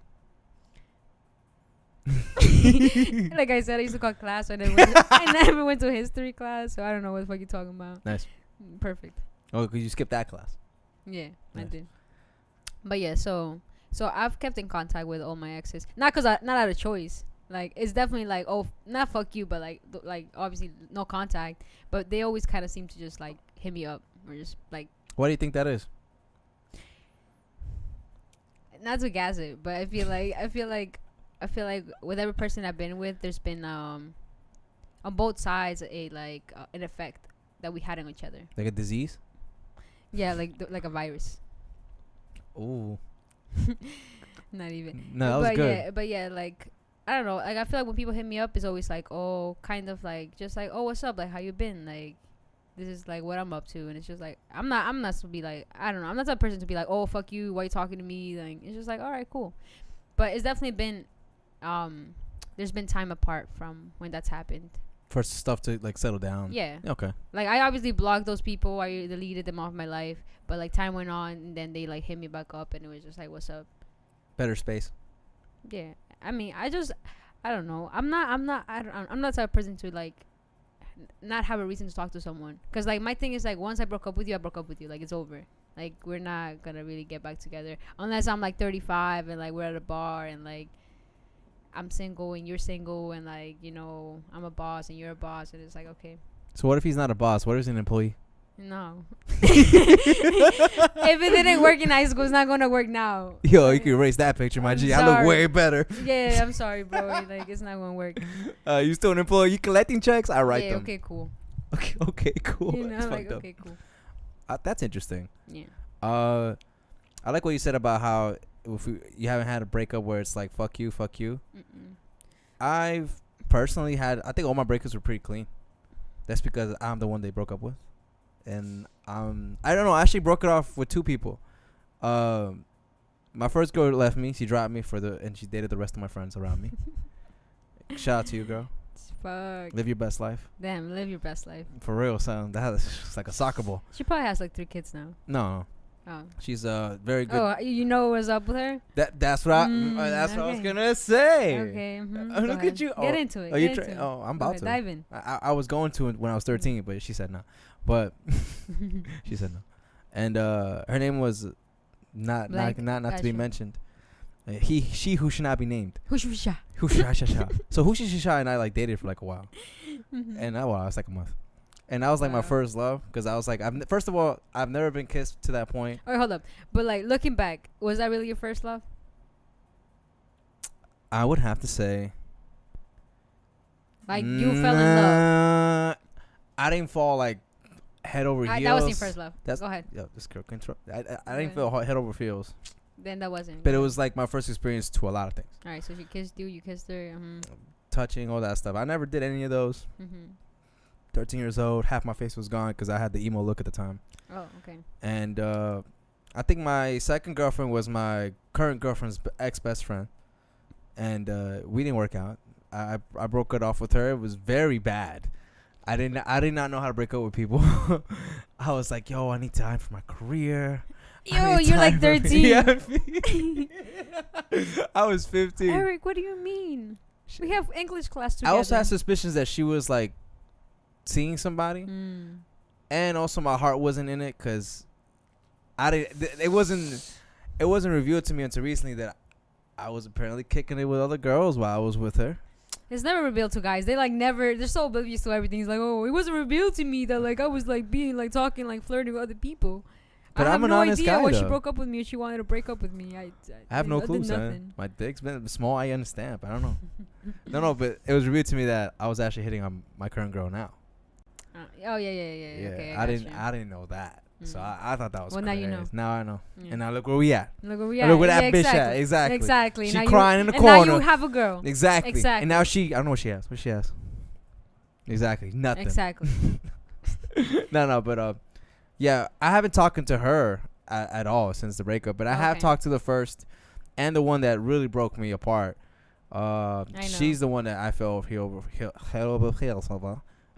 Like I said, I used to call class and I never went to history class, so I don't know what the fuck you're talking about. Nice. Perfect. Oh, because you skipped that class. Yeah, Nice. I did. But yeah, so I've kept in contact with all my exes, not out of choice. Like it's definitely like, oh, not fuck you, but like obviously no contact. But they always kind of seem to just like hit me up or just like. Why do you think that is? Not to gas it, but I feel like with every person I've been with, there's been on both sides an effect that we had on each other. Like a disease? Yeah, like a virus. Ooh. Not even. No, that was good. Yeah, but yeah, like I don't know. Like I feel like when people hit me up, it's always like, oh, kind of like just like, oh, what's up? Like how you been? Like this is like what I'm up to, and it's just like I'm not supposed to be like, I don't know. I'm not that person to be like, oh, fuck you. Why you talking to me? Like it's just like, all right, cool. But it's definitely been there's been time apart from when that's happened. For stuff to like settle down. Yeah. Okay. Like I obviously blocked those people. I deleted them off my life. But like time went on, and then they like hit me back up, and it was just like, what's up? Better space. Yeah. I mean, I don't know. I'm not the type of person to like not have a reason to talk to someone. Cause like my thing is like once I broke up with you, I broke up with you. Like it's over. Like we're not gonna really get back together unless I'm like 35 and like we're at a bar and like I'm single and you're single and like, you know, I'm a boss and you're a boss, and it's like, okay. So what if he's not a boss? What if he's an employee? No. If it didn't work in high school, it's not gonna work now. Yo, you can erase that picture, my I'm G. I look sorry. way better. Yeah, I'm sorry, bro. Like it's not gonna work. You still an employee? You collecting checks? I write Yeah, them. okay, cool. Okay, cool. You know, That's like fucked up. okay, cool. That's interesting. Yeah. I like what you said about how if you haven't had a breakup where it's like fuck you. Mm-mm. I've personally had. I think all my breakups were pretty clean. That's because I'm the one they broke up with, and I don't know. I actually broke it off with 2 people. My first girl left me. She dropped me and she dated the rest of my friends around me. Shout out to you, girl. Fuck. Live your best life. Damn, live your best life. For real, son. It's like a soccer ball. She probably has like 3 kids now. No. Oh. She's very good. Oh, you know what's up with her? That's what I was gonna say. Okay. Look at you. Get into it. Get into it. I'm about to dive in. I was going to when I was 13, but she said no. But she said no, and her name was not to be mentioned. She who should not be named. Hushusha. So Hushusha and I like dated for like a while, and I was like a month. And that was like my first love, because I was like, first of all, I've never been kissed to that point. Alright, hold up. But like looking back, was that really your first love? I would have to say, like you fell in love. I didn't fall like head over heels. That wasn't your first love. Go ahead. Yo, this girl can interrupt. I didn't feel head over heels. Then that wasn't. But it was like my first experience to a lot of things. Alright, so she kissed you. You kissed her. Touching, all that stuff. I never did any of those. 13 years old, half my face was gone because I had the emo look at the time. Oh, okay. And I think my second girlfriend was my current girlfriend's ex-best friend, and we didn't work out. I broke it off with her. It was very bad. I did not know how to break up with people. I was like, yo, I need time for my career. Yo, you're like 13. I was 15. Erik, what do you mean? We have English class together. I also had suspicions that she was like seeing somebody, and also my heart wasn't in it because it wasn't it wasn't revealed to me until recently that I was apparently kicking it with other girls while I was with her. It's never revealed to guys. They like never. They're so oblivious to everything. It's like, oh, it wasn't revealed to me that like I was like being like talking like flirting with other people. But I I'm have an no honest idea guy, why she though. broke up with me or she wanted to break up with me. I have no did clue, son. nothing. My dick's been small. I understand, but I don't know. No, but it was revealed to me that I was actually hitting on my current girl now. Oh yeah. Okay, I didn't know that. So I thought that was well, crazy. now you know. Now I know. Yeah. And now look where we at. Look where we And at. look where that Yeah, bitch exactly. at. Exactly. Now She crying in the corner. And now you have a girl. Exactly. And now she, I don't know what she has. What she has? Exactly. Nothing. Exactly. No, but yeah, I haven't talked to her at all since the breakup, but I have talked to the first and the one that really broke me apart. She's the one that I fell over.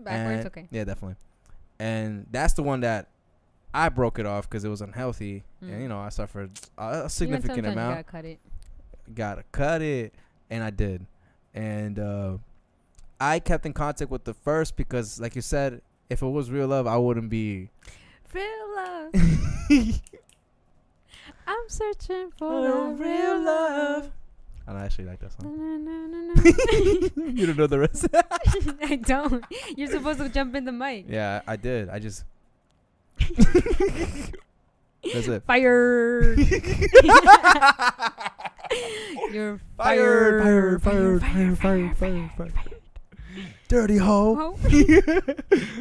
Backwards, okay. Yeah, definitely. And that's the one that I broke it off because it was unhealthy, and I suffered a significant amount. You gotta cut it, and I did. And I kept in contact with the first because, like you said, if it was real love, I wouldn't be real love. I'm searching for the real love. I don't actually like that song. You don't know the rest. I don't. You're supposed to jump in the mic. Yeah, I did. I just. That's it. Fired. You're fired. Fired. Dirty hoe.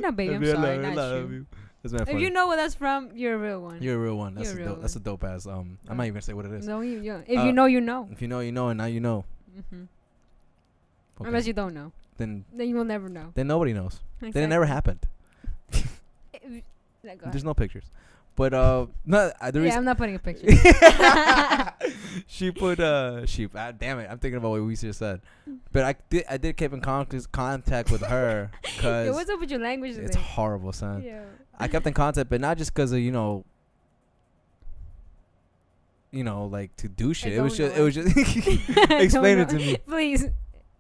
No, baby, I'm sorry. Not you. If you know what that's from, you're a real one. You're a real one. That's a dope ass. I'm not even gonna say what it is. No, if you know, you know. If you know, you know, and now you know. Mm-hmm. Okay. Unless you don't know, then you will never know. Then nobody knows. Exactly. Then it never happened. There's no pictures. But no, I'm not putting a picture. She put damn it, I'm thinking about what we just said. But I did keep in contact with her because what's up with your language today? It's horrible, son. Yeah. I kept in contact, but not just because of like to do shit. It was just explain it to me. Please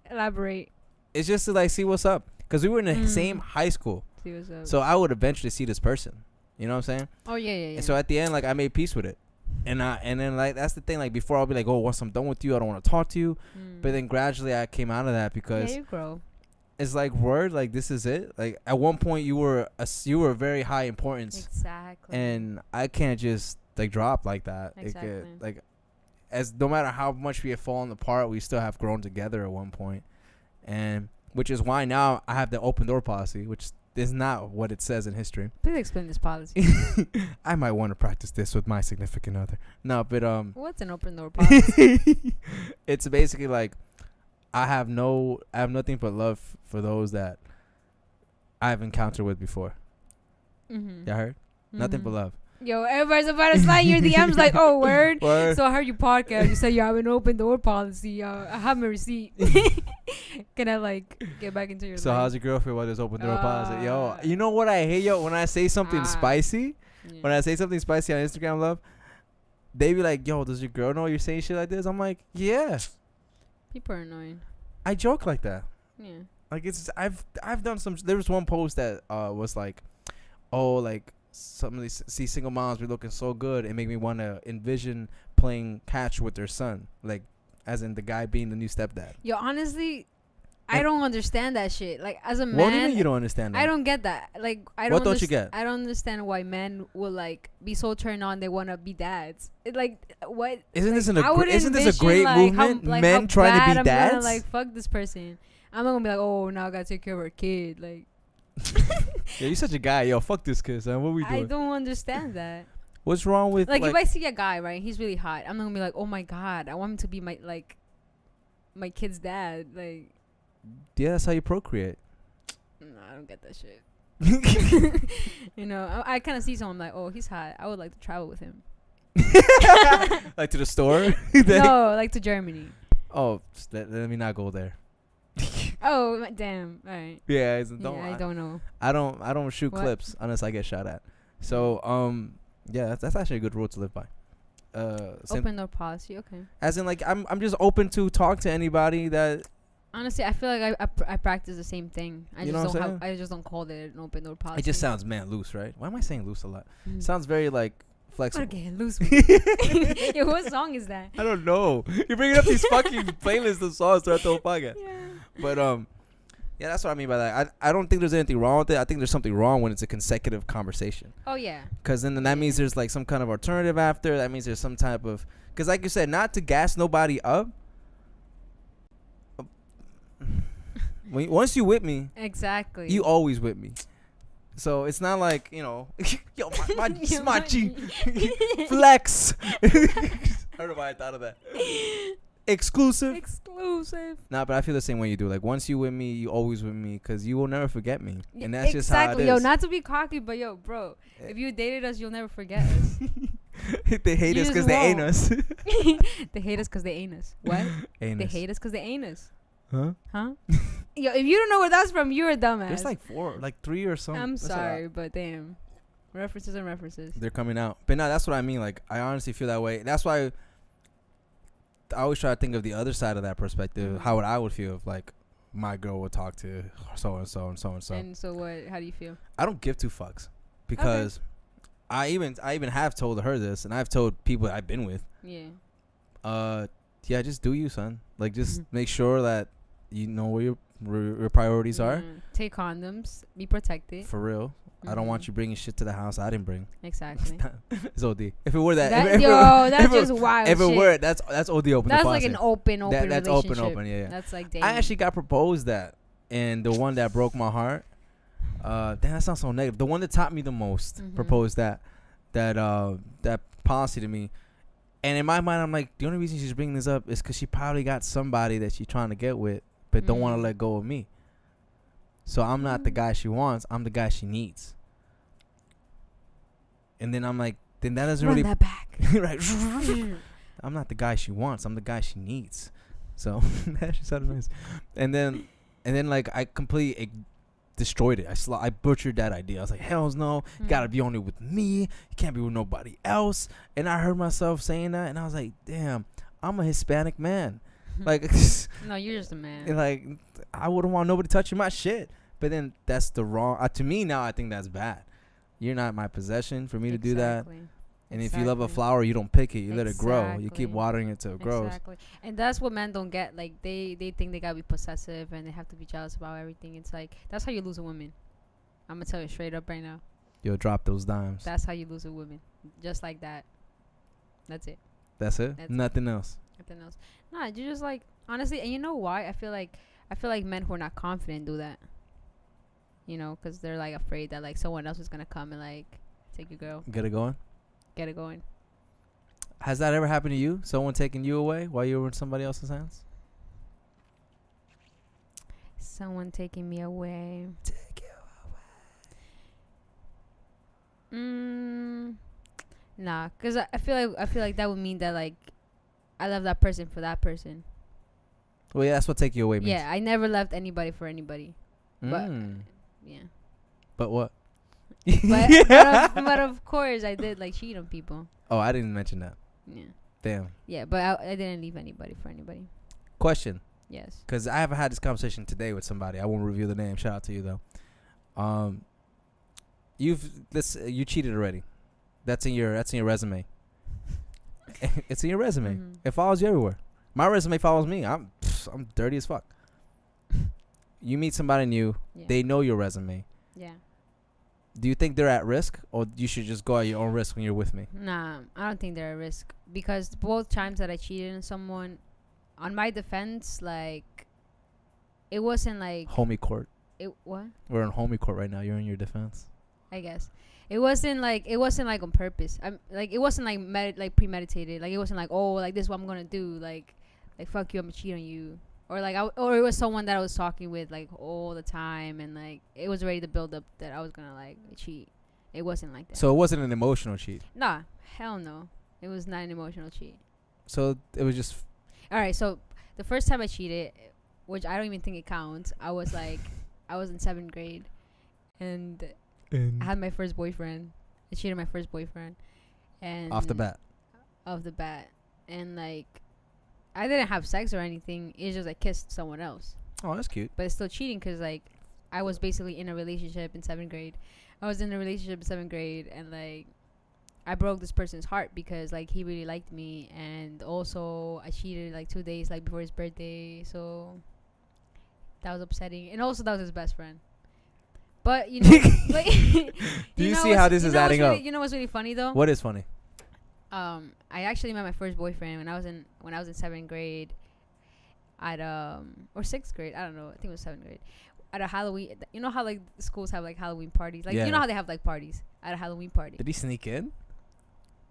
elaborate. It's just to like see what's up because we were in the same high school. See what's up. So I would eventually see this person. You know what I'm saying? Oh yeah. And so at the end, like I made peace with it, and then like that's the thing. Like before, I'll be like, oh, once I'm done with you, I don't want to talk to you. But then gradually, I came out of that because you grow. It's like like this is it. Like at one point, you were very high importance. Exactly. And I can't just like drop like that. Exactly. As no matter how much we have fallen apart, we still have grown together at one point, and which is why now I have the open door policy, which is not what it says in history. Please explain this policy. I might want to practice this with my significant other. No, but what's an open door policy? It's basically like I have nothing but love for those that I've encountered with before. Mm-hmm. You heard? Mm-hmm. Nothing but love. Yo, everybody's about to slide your DMs like, oh, word. So I heard your podcast. You said you have an open door policy. I have my receipt. Can I like get back into your life? How's your girlfriend with this open door policy? Yo, you know what I hate, when I say something spicy, when I say something spicy on Instagram, love, they be like, yo, does your girl know you're saying shit like this? I'm like, yeah. People are annoying. I joke like that. Yeah. Like I've done some. There was one post that was like, oh, like some of these single moms be looking so good. It make me want to envision playing catch with their son, like as in the guy being the new stepdad. Yo, honestly, I don't understand that shit. Like as a man, what do you mean you don't understand that? I don't get that. Like what don't you get? I don't understand why men will like be so turned on they want to be dads. What? Isn't like, this a great movement? Men trying to be dads. I'm gonna, like fuck this person. I'm not gonna be like, oh, now I gotta take care of our kid. Like, yeah, you're such a guy. Yo, fuck this kid, son. What we doing? I don't understand that. What's wrong with like if I see a guy, right, he's really hot, I'm not gonna be like, oh my god, I want him to be my kid's dad. Like, yeah, that's how you procreate. No, I don't get that shit. I kind of see someone like, oh, he's hot. I would like to travel with him. Like to the store? No, like to Germany. Oh, let me not go there. Oh, damn. All right. Yeah, I don't know. I don't shoot clips unless I get shot at. So, yeah, that's actually a good rule to live by. Open door policy, okay. As in, like, I'm just open to talk to anybody that. Honestly, I feel like I practice the same thing. I just don't call it an open door policy. It just sounds loose, right? Why am I saying loose a lot? Sounds very like flexible. Again, lose me. Yo, what song is that? I don't know. You're bringing up these fucking playlists of songs throughout the whole podcast. Yeah. But yeah, that's what I mean by that. I don't think there's anything wrong with it. I think there's something wrong when it's a consecutive conversation. Oh yeah. Because then that means there's like some kind of alternative after. That means there's some type of, because like you said, not to gas nobody up. Once you with me, exactly, you always with me. So it's not like, you know, yo, my G flex. I don't know why I thought of that. Exclusive. Nah, but I feel the same way you do. Like, once you with me, you always with me, because you will never forget me. And that's just how it is. Yo, not to be cocky, but yo, bro, if you dated us, you'll never forget us. They hate us because they ain't us. They hate us because they ain't us. What? They hate us because they ain't us. Huh? Yo, if you don't know where that's from, you're a dumbass. There's like 3 or something. I'm sorry, but damn. References and references. They're coming out. But no, that's what I mean. Like, I honestly feel that way. That's why I always try to think of the other side of that perspective. Mm-hmm. How would I would feel if, like, my girl would talk to so and so and so and so. And so what? How do you feel? I don't give two fucks because I even have told her this, and I've told people I've been with. Yeah. Yeah, just do you, son. Like, just make sure that you know where your priorities are. Take condoms. Be protected. For real. I don't want you bringing shit to the house I didn't bring. Exactly. It's OD. If it were that, that's just wild. If shit. it were, that's OD open. That's like an open that's relationship. open. Yeah. That's like dating. I actually got proposed that, and the one that broke my heart. Damn, that sounds so negative. The one that taught me the most proposed that policy to me, and in my mind, I'm like, the only reason she's bringing this up is because she probably got somebody that she's trying to get with, but don't want to let go of me. So I'm not the guy she wants. I'm the guy she needs. And then I'm like, then that doesn't really that back. Right. I'm not the guy she wants. I'm the guy she needs. So that just sounded nice. And then like I completely destroyed it. I butchered that idea. I was like, hell no. You gotta be only with me. You can't be with nobody else. And I heard myself saying that, and I was like, damn, I'm a Hispanic man. Like, no, you're just a man. Like, I wouldn't want nobody touching my shit. But then that's the wrong. To me now, I think that's bad. You're not my possession for me to do that. And if you love a flower, you don't pick it. You let it grow. You keep watering it till it grows. Exactly. And that's what men don't get. Like, they think they gotta be possessive and they have to be jealous about everything. It's like, that's how you lose a woman. I'm gonna tell you straight up right now. Yo, drop those dimes. That's how you lose a woman. Just like that. That's it. That's it? Nothing else. Nothing else. Nah, you just like, honestly, and you know why? I feel like men who are not confident do that. You know, because they're like afraid that like someone else is gonna come and like take your girl. Get it going. Has that ever happened to you? Someone taking you away while you were in somebody else's hands? Someone taking me away. Take you away. Nah, cause I feel like that would mean that like I love that person for that person. Well, yeah, that's what take you away means. Yeah, I never left anybody for anybody. But yeah. But what? but of course I did like cheat on people. Oh, I didn't mention that. Yeah. Damn. Yeah, but I didn't leave anybody for anybody. Question. Yes. Because I haven't had this conversation today with somebody. I won't reveal the name. Shout out to you though. You cheated already. That's in your resume. It's in your resume. It follows you everywhere. My resume follows me. I'm dirty as fuck. You meet somebody new. Yeah. They know your resume. Yeah. Do you think they're at risk, or you should just go at your own risk when you're with me? Nah, I don't think they're at risk, because both times that I cheated on someone, on my defense, like, it wasn't like homie court. What? We're in homie court right now. You're in your defense. I guess it wasn't like on purpose. I'm like, it wasn't like premeditated. Like, it wasn't like, oh, like this is what I'm gonna do. Like fuck you, I'm gonna cheat on you. Or like, or it was someone that I was talking with like all the time, and like it was ready to build up that I was gonna like cheat. It wasn't like that. So it wasn't an emotional cheat. Nah, hell no. It was not an emotional cheat. So it was just. All right. So the first time I cheated, which I don't even think it counts, I was like, I was in 7th grade, and I had my first boyfriend. I cheated on my first boyfriend, and off the bat, and like, I didn't have sex or anything. It's just I kissed someone else. Oh, that's cute. But it's still cheating, because like I was basically in a relationship in 7th grade. I was in a relationship in 7th grade, and like I broke this person's heart because like he really liked me, and also I cheated like 2 days like before his birthday, so that was upsetting. And also that was his best friend. But you know, like, do you see how this is adding up? You know what's really funny though? What is funny? I actually met my first boyfriend when I was in 7th grade at or 6th grade, I don't know, I think it was 7th grade, at a Halloween. You know how like schools have like Halloween parties, like you know how they have like parties at a Halloween party. Did he sneak in?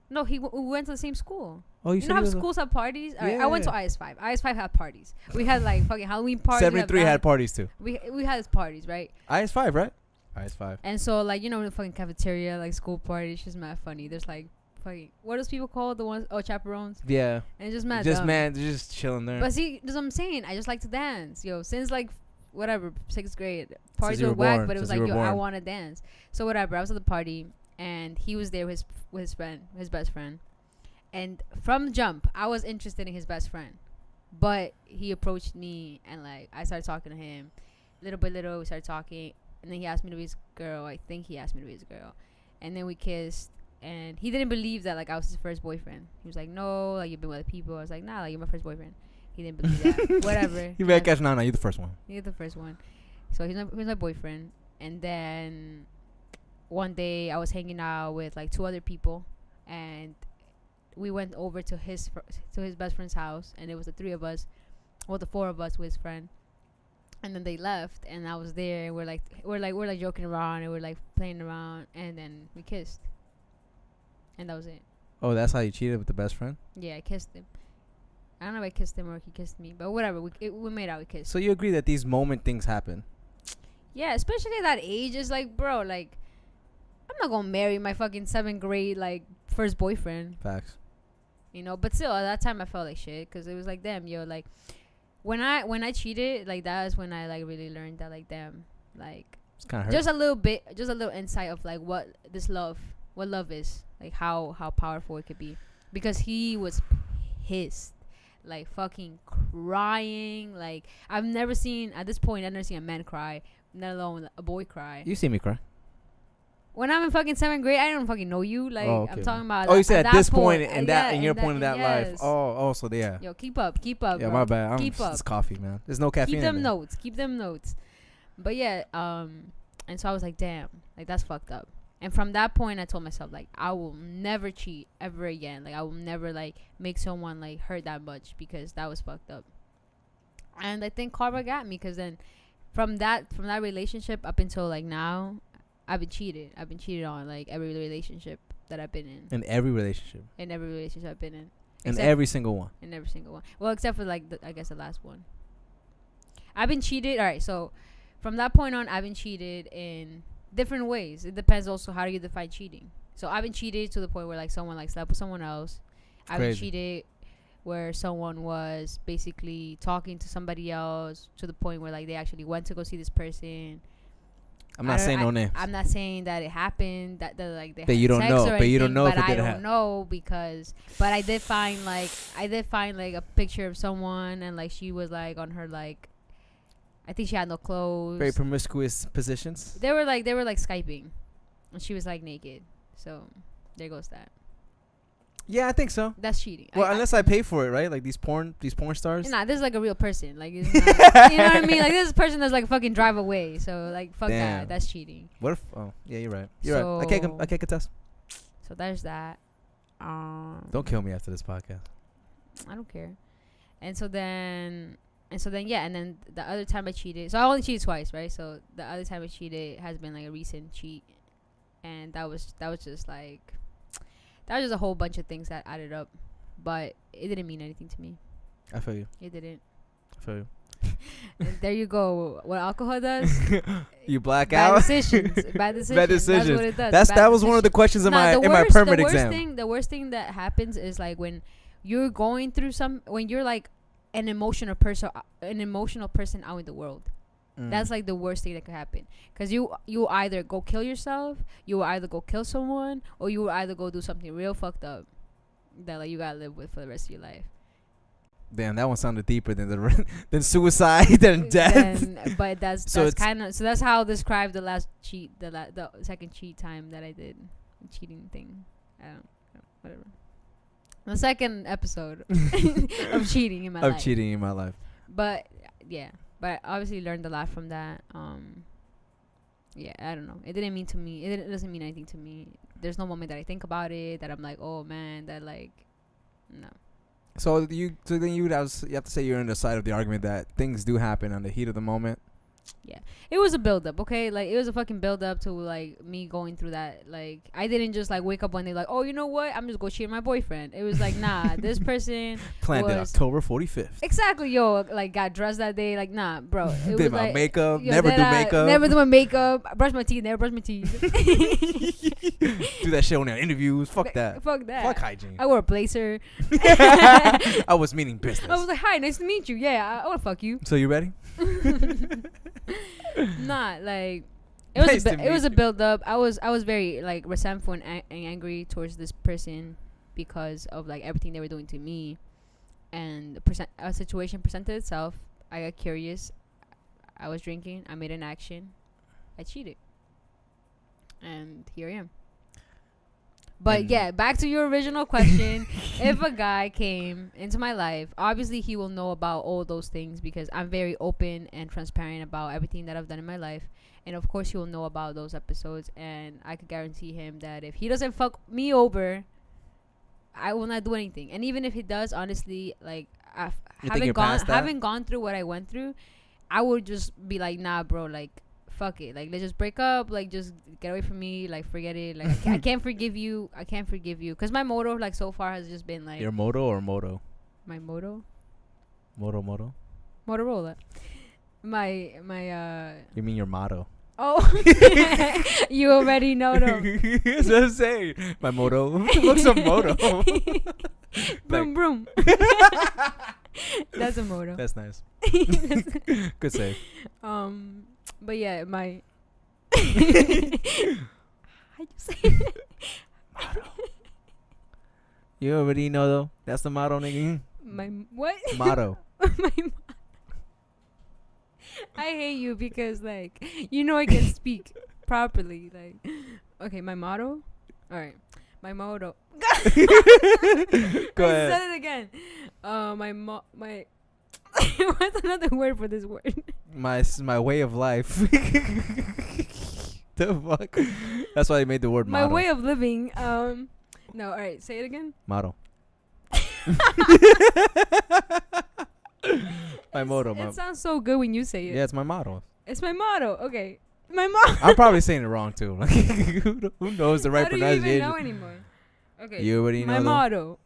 No, we went to the same school. Oh, you know how schools have parties? I went to IS5. IS5 had parties. We had like fucking Halloween parties. 73 had parties too. We had parties, right? IS5, right? IS5. And so like, you know, in the fucking cafeteria, like school parties, it's just mad funny. There's like fucking, what are those people called? The ones, chaperones. Yeah. And it's just mad just dumb. man, they're just chilling there. But see, that's what I'm saying. I just like to dance, yo. Since like whatever 6th grade, parties were whack, but it was like, yo, I want to dance. So whatever. I was at the party, and he was there with his friend, his best friend. And from jump, I was interested in his best friend, but he approached me, and like I started talking to him, little by little. We started talking, and then he asked me to be his girl. I think he asked me to be his girl, and then we kissed. And he didn't believe that like I was his first boyfriend. He was like, "No, like you've been with other people." I was like, "Nah, like you're my first boyfriend." He didn't believe that. Whatever. He like, "Catch, nah, you're the first one." You're the first one. So he was my boyfriend, and then one day I was hanging out with like 2 other people, and we went over to his best friend's house, and it was the 3 of us, well, the 4 of us with his friend, and then they left, and I was there. And we're like joking around, and we're like playing around, and then we kissed, and that was it. Oh, that's how you cheated with the best friend? Yeah, I kissed him. I don't know if I kissed him or if he kissed me, but whatever. We made out. We kissed. So you agree that these moment things happen? Yeah, especially at that age. It's like, bro, like I'm not gonna marry my fucking 7th grade like first boyfriend. Facts. You know, but still at that time I felt like shit, because it was like, damn, yo, like when I cheated, like that is when I like really learned that, like, damn, like it's kind of just a little insight of like what love is, like how powerful it could be, because he was pissed, like fucking crying. Like I've never seen a man cry, let alone a boy cry. You see me cry. When I'm in fucking 7th grade, I don't fucking know you. Like, okay. I'm talking about. Oh, you said at this point in your that, point of that yes. life. Oh, so yeah. Yo, keep up. Yeah, bro. my bad. Keep up. It's coffee, man. There's no caffeine. Keep them notes. But yeah, and so I was like, damn, like that's fucked up. And from that point, I told myself, like, I will never cheat ever again. Like, I will never like make someone like hurt that much, because that was fucked up. And I think karma got me, because then from that relationship up until like now, I've been cheated on, like every relationship that I've been in. In every relationship I've been in. In every single one. Well, except for like I guess the last one. I've been cheated. All right, so from that point on, I've been cheated in different ways. It depends also how do you define cheating. So I've been cheated to the point where like someone like slept with someone else. I've been cheated where someone was basically talking to somebody else to the point where like they actually went to go see this person. I'm not saying no names. I'm not saying that it happened. That like they but you don't know. But you don't know if it did happen. I don't know, because. But I did find like a picture of someone, and like she was like on her like, I think she had no clothes. Very promiscuous positions. They were like Skyping, and she was like naked. So there goes that. Yeah, I think so. That's cheating. Well, unless I pay for it, right? Like these porn stars. Nah, this is like a real person. Like, it's not, you know what I mean? Like, this person that's like fucking drive away. So like, fuck that. That's cheating. What if? Oh, yeah, you're right. You're right. I can't contest. So there's that. Don't kill me after this podcast. I don't care. And so then yeah. And then the other time I cheated. So I only cheated twice, right? So the other time I cheated has been like a recent cheat, and that was just like. That was just a whole bunch of things that added up, but it didn't mean anything to me. I feel you. It didn't. I feel you. There you go. What alcohol does? You black out. Bad decisions. That's what it does. That was one of the questions in my permit exam. The worst thing that happens is like when you're going through when you're like an emotional person out in the world. That's like the worst thing that could happen, because you either go kill yourself, you will either go kill someone, or you will either go do something real fucked up that like you gotta live with for the rest of your life. Damn, that one sounded deeper than suicide, than death. But that's kind of, so that's how I'll describe the last cheat, the second cheat time that I did, cheating thing. Whatever. The second episode of cheating in my life. Of cheating in my life. But yeah, but I obviously learned a lot from that. Yeah, I don't know. It didn't mean to me. It doesn't mean anything to me. There's no moment that I think about it that I'm like, oh man, that like, no. So then you have to say you're on the side of the argument that things do happen on the heat of the moment. Yeah, it was a build up, okay? Like, it was a fucking build up to, like, me going through that. Like, I didn't just, like, wake up one day like, oh, you know what? I'm just going to cheat on my boyfriend. It was like, nah, this person planned it October 45th. Exactly, yo. Like, got dressed that day. Like, nah, bro. It did was my like, makeup. Yo, never do makeup. Never do my makeup. Brush my teeth. Never brush my teeth. Do that shit on their interviews. Fuck that. Fuck that. Fuck hygiene. I wore a blazer. I was meaning business. I was like, hi, nice to meet you. Yeah, I want to fuck you. So you ready? Not like it was. Nice It was a build up. I was very like resentful and angry towards this person because of like everything they were doing to me, and a situation presented itself. I got curious. I was drinking. I made an action. I cheated, and here I am. But yeah, back to your original question. If a guy came into my life, obviously he will know about all those things because I'm very open and transparent about everything that I've done in my life. And of course he will know about those episodes. And I could guarantee him that if he doesn't fuck me over, I will not do anything. And even if he does, honestly, like, having gone through what I went through, I would just be like, nah, bro, like, fuck it, like, let's just break up, like, just get away from me, like, forget it, like, I can't forgive you, because my motto, like, so far has just been, like... Your motto or motto? My motto? Motto? Motorola. You mean your motto? Oh. You already know, though. That's what I'm saying. My motto. What's a motto? Broom, broom. That's a motto. That's nice. Good save. But yeah, my... How'd you say it? Motto. You already know, though. That's the motto, nigga. My... What? Motto. I hate you because, like, you know I can speak properly. Like, okay, my motto? Alright. My motto. Go ahead. I said it again. My... What's another word for this word? My way of life. The fuck? That's why they made the word my motto. way of living. No, all right. Say it again. Motto. My motto. It sounds so good when you say it. Yeah, it's my motto. It's my motto. Okay, my motto. I'm probably saying it wrong too. Like, who knows the right pronunciation? I don't even know anymore. Okay. You already know. My motto.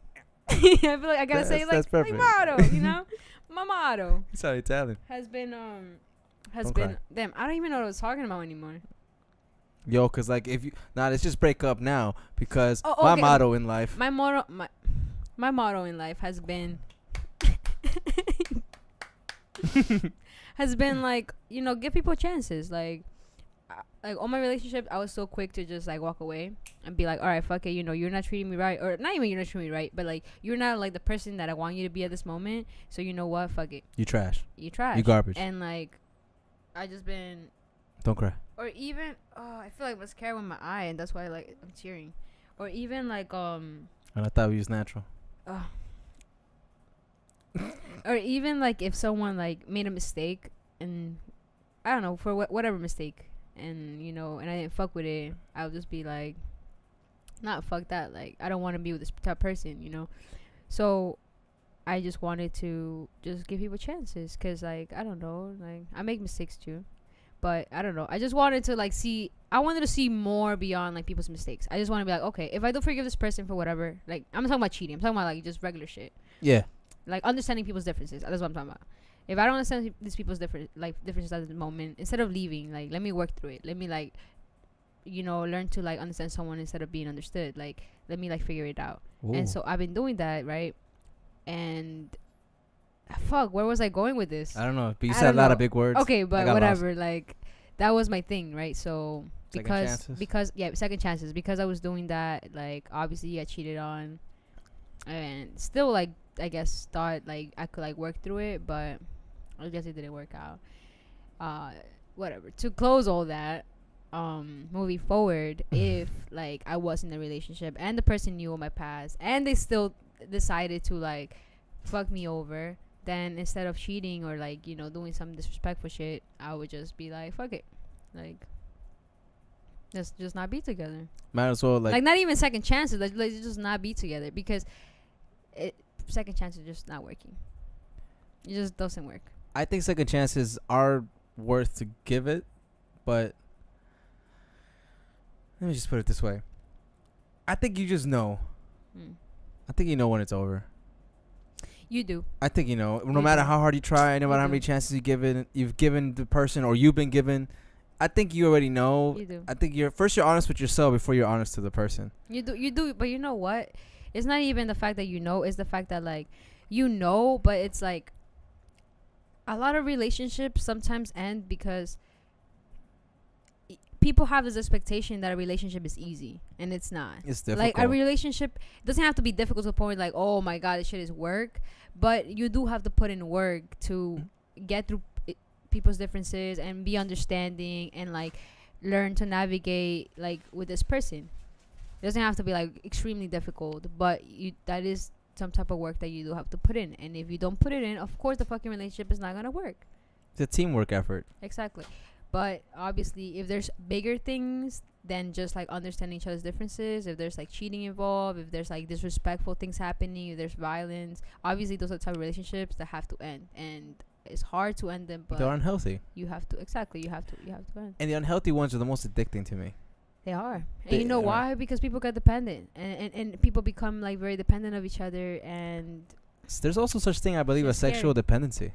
I feel like I gotta say it like my motto. You know. My motto. It's how Italian. Has been Cry. damn, I don't even know what I was talking about anymore. Yo, cause like if you let's just break up now because my motto in life. My motto in life has been like, you know, give people chances. Like all my relationships, I was so quick to just like walk away and be like, all right, fuck it, you know, you're not treating me right, or not even you're not treating me right, but like you're not like the person that I want you to be at this moment. So you know what, fuck it. You trash. You garbage. And like, I just been. Don't cry. Or even I feel like mascara in my eye, and that's why like I'm tearing. Or even like And I thought we was natural. Or even like if someone like made a mistake, and I don't know, for whatever mistake, and you know, and I didn't fuck with it, I'll just be like, not fuck that, like I don't want to be with this type of person, you know. So I just wanted to just give people chances, cause like I don't know, like I make mistakes too, but I don't know, I just wanted to like I wanted to see more beyond like people's mistakes. I just want to be like, okay, if I don't forgive this person for whatever, like I'm talking about cheating, I'm talking about like just regular shit. Yeah. Like understanding people's differences. That's what I'm talking about. If I don't understand these people's differences at the moment, instead of leaving, like let me work through it. Let me like, you know, learn to like understand someone instead of being understood. Like let me like figure it out. Ooh. And so I've been doing that, right? And fuck, where was I going with this? I don't know. But you said a lot of big words. Okay, but whatever. Lost. Like that was my thing, right? So because second chances. Because I was doing that, like obviously I cheated on, and still like I guess thought like I could like work through it, but I guess it didn't work out. Whatever. To close all that, moving forward, if like I was in a relationship and the person knew my past and they still decided to like fuck me over, then instead of cheating or like, you know, doing some disrespectful shit, I would just be like, fuck it, like just not be together. Might as well like not even second chances, like just not be together, because second chances are just not working. It just doesn't work. I think second chances are worth to give it, but let me just put it this way. I think you just know. I think you know when it's over. You do. I think you know. No matter how hard you try, no matter how many chances you've given the person or you've been given, I think you already know. You do. I think you're honest with yourself before you're honest to the person. You do. But you know what? It's not even the fact that you know. It's the fact that like you know, but it's like a lot of relationships sometimes end because people have this expectation that a relationship is easy, and it's not. It's difficult. Like a relationship doesn't have to be difficult to the point like, oh my god, this shit is work, but you do have to put in work to get through people's differences and be understanding and like learn to navigate like with this person. It doesn't have to be like extremely difficult, but that is some type of work that you do have to put in. And if you don't put it in, of course the fucking relationship is not gonna work. It's a teamwork effort. Exactly. But obviously if there's bigger things than just like understanding each other's differences, if there's like cheating involved, if there's like disrespectful things happening, if there's violence, obviously those are the type of relationships that have to end. And it's hard to end them, but they're unhealthy. You have to end. And the unhealthy ones are the most addicting to me. They are. And you know why? Because people get dependent, and people become like very dependent of each other, and there's also such thing, I believe, as sexual dependency.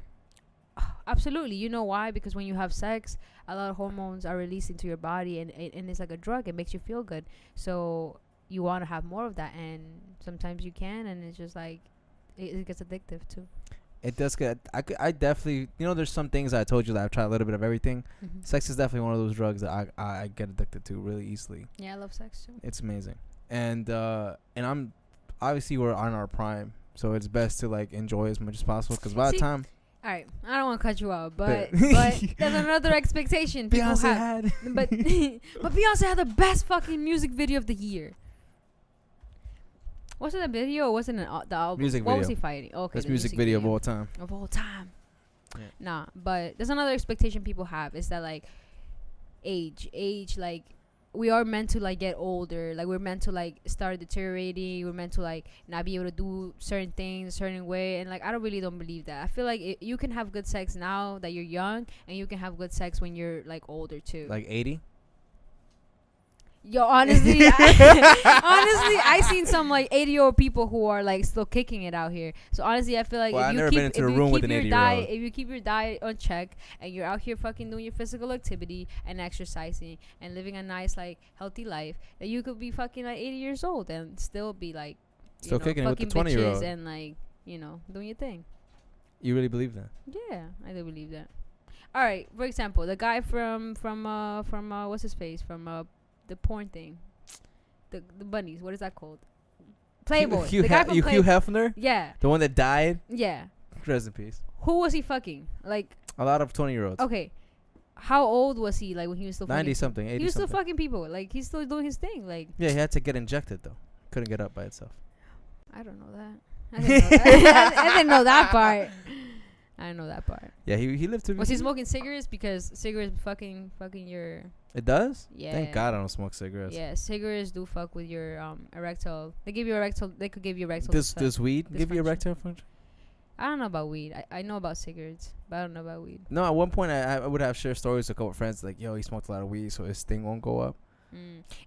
Absolutely. You know why? Because when you have sex, a lot of hormones are released into your body, and it's like a drug. It makes you feel good, so you want to have more of that, and sometimes you can, and it's just like it gets addictive too. It does get. I definitely, you know, there's some things I told you that I've tried a little bit of everything. Sex is definitely one of those drugs that I get addicted to really easily. Yeah, I love sex too. It's amazing, and I'm obviously we're on our prime, so it's best to like enjoy as much as possible, because by the time. All right, I don't want to cut you out, but there's another expectation people Beyonce have. had. But Beyonce had the best fucking music video of the year. Was it a video or was it the album? Music video. What was he fighting? Okay, best music video of all time. Of all time. Yeah. Nah, but there's another expectation people have is that like age, like we are meant to like get older, like we're meant to like start deteriorating, we're meant to like not be able to do certain things a certain way, and like I don't believe that. I feel like you can have good sex now that you're young, and you can have good sex when you're like older too. Like 80. Yo, honestly, I seen some like 80-year-old people who are like still kicking it out here. So honestly, I feel like if you keep your diet on check and you're out here fucking doing your physical activity and exercising and living a nice like healthy life, that you could be fucking like 80 years old and still be like still kicking it with the 20-year-old and like, you know, doing your thing. You really believe that? Yeah, I do believe that. All right, for example, the guy from what's his face from the porn thing, the bunnies. What is that called? Playboy. Hugh Hefner. Yeah. The one that died. Yeah. Rest in peace. Who was he fucking? Like a lot of 20-year-olds. Okay. How old was he? Like when he was still 90 something, 80 he was something. still fucking people. Like he's still doing his thing. Like yeah, he had to get injected though. Couldn't get up by itself. I don't know that. I didn't know that part. I didn't know that part. Yeah, he lived to. Was he smoking cigarettes? Because cigarettes fucking your. It does? Yeah. Thank God I don't smoke cigarettes. Yeah, cigarettes do fuck with your erectile. They give you erectile. They could give you erectile. Does weed give you erectile function? I don't know about weed. I know about cigarettes, but I don't know about weed. No, at one point I would have shared stories with a couple of friends like, yo, he smoked a lot of weed, so his thing won't go up.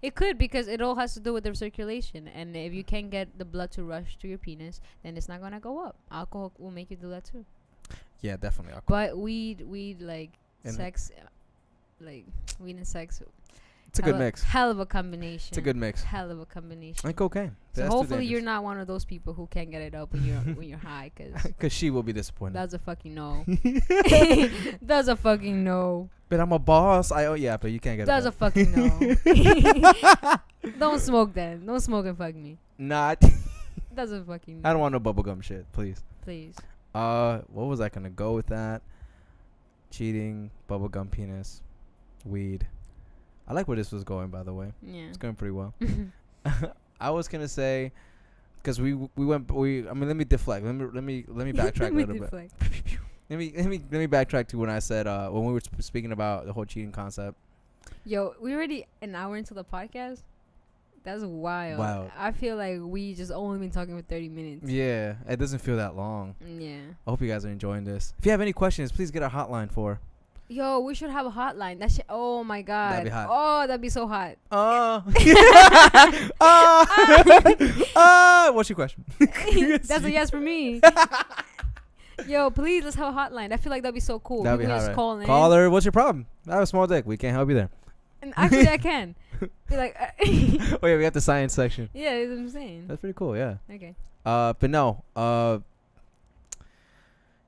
It could, because it all has to do with the circulation, and if you can't get the blood to rush to your penis, then it's not gonna go up. Alcohol will make you do that too. Yeah, definitely alcohol. But weed like and sex, like weed and sex. It's a good mix. Hell of a combination. It's a good mix. Hell of a combination. Like cocaine. So hopefully you're not one of those people who can't get it up when you're high, cause she will be disappointed. That's a fucking no. That's a fucking no. But I'm a boss. But you can't get it up. That's a fucking no. Don't smoke then. Don't smoke and fuck me. Not. That's a fucking no. I don't want no bubblegum shit, please. Please. What was I gonna go with that? Cheating, bubblegum penis, weed. I like where this was going, by the way. Yeah. It's going pretty well. I was gonna say, because I mean, let me deflect. Let me backtrack a little bit. Let me backtrack to when I said when we were speaking about the whole cheating concept. Yo, we already an hour into the podcast. That's wild. Wow. I feel like we just only been talking for 30 minutes. Yeah, it doesn't feel that long. Yeah. I hope you guys are enjoying this. If you have any questions, please get our hotline for. Yo, we should have a hotline. That shit. Oh my god. That'd be hot. Oh, that'd be so hot. What's your question? That's a yes for me. Yo, please, let's have a hotline. I feel like that'd be so cool. That'd be People hot, just right? call in. Caller, what's your problem? I have a small dick. We can't help you there. And actually, I can. Be like, Oh yeah, we got the science section. yeah, that's what I'm saying. That's pretty cool. Yeah. Okay. But no.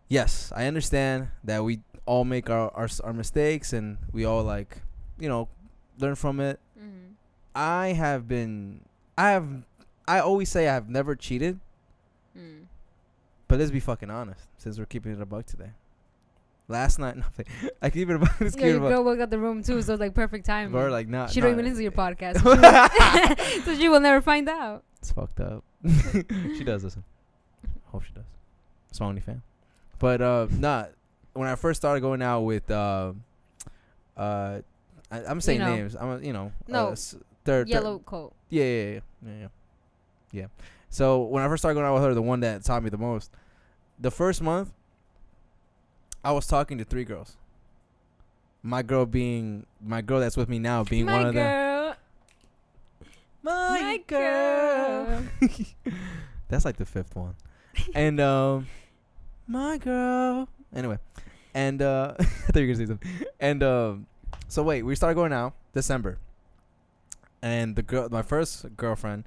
Yes, I understand that we all make our mistakes and we all like, learn from it. Mm-hmm. I always say I've never cheated, but let's be fucking honest. Since we're keeping it a buck today. Last night, nothing. I keep it a buck. Yeah, your girl woke up the room too, so it's like perfect timing. We're like not. She don't even listen to your podcast, so she will never find out. It's fucked up. She does listen. Hope she does. It's my only fan. But when I first started going out with I'm saying names. I'm No. Yellow coat. Yeah. So when I first started going out with her, the one that taught me the most, the first month, I was talking to 3 girls. My girl that's with me now being one of them. My girl. That's like the 5th one. And my girl. Anyway, and I thought you were gonna say something. And so wait, we started going out December, and my first girlfriend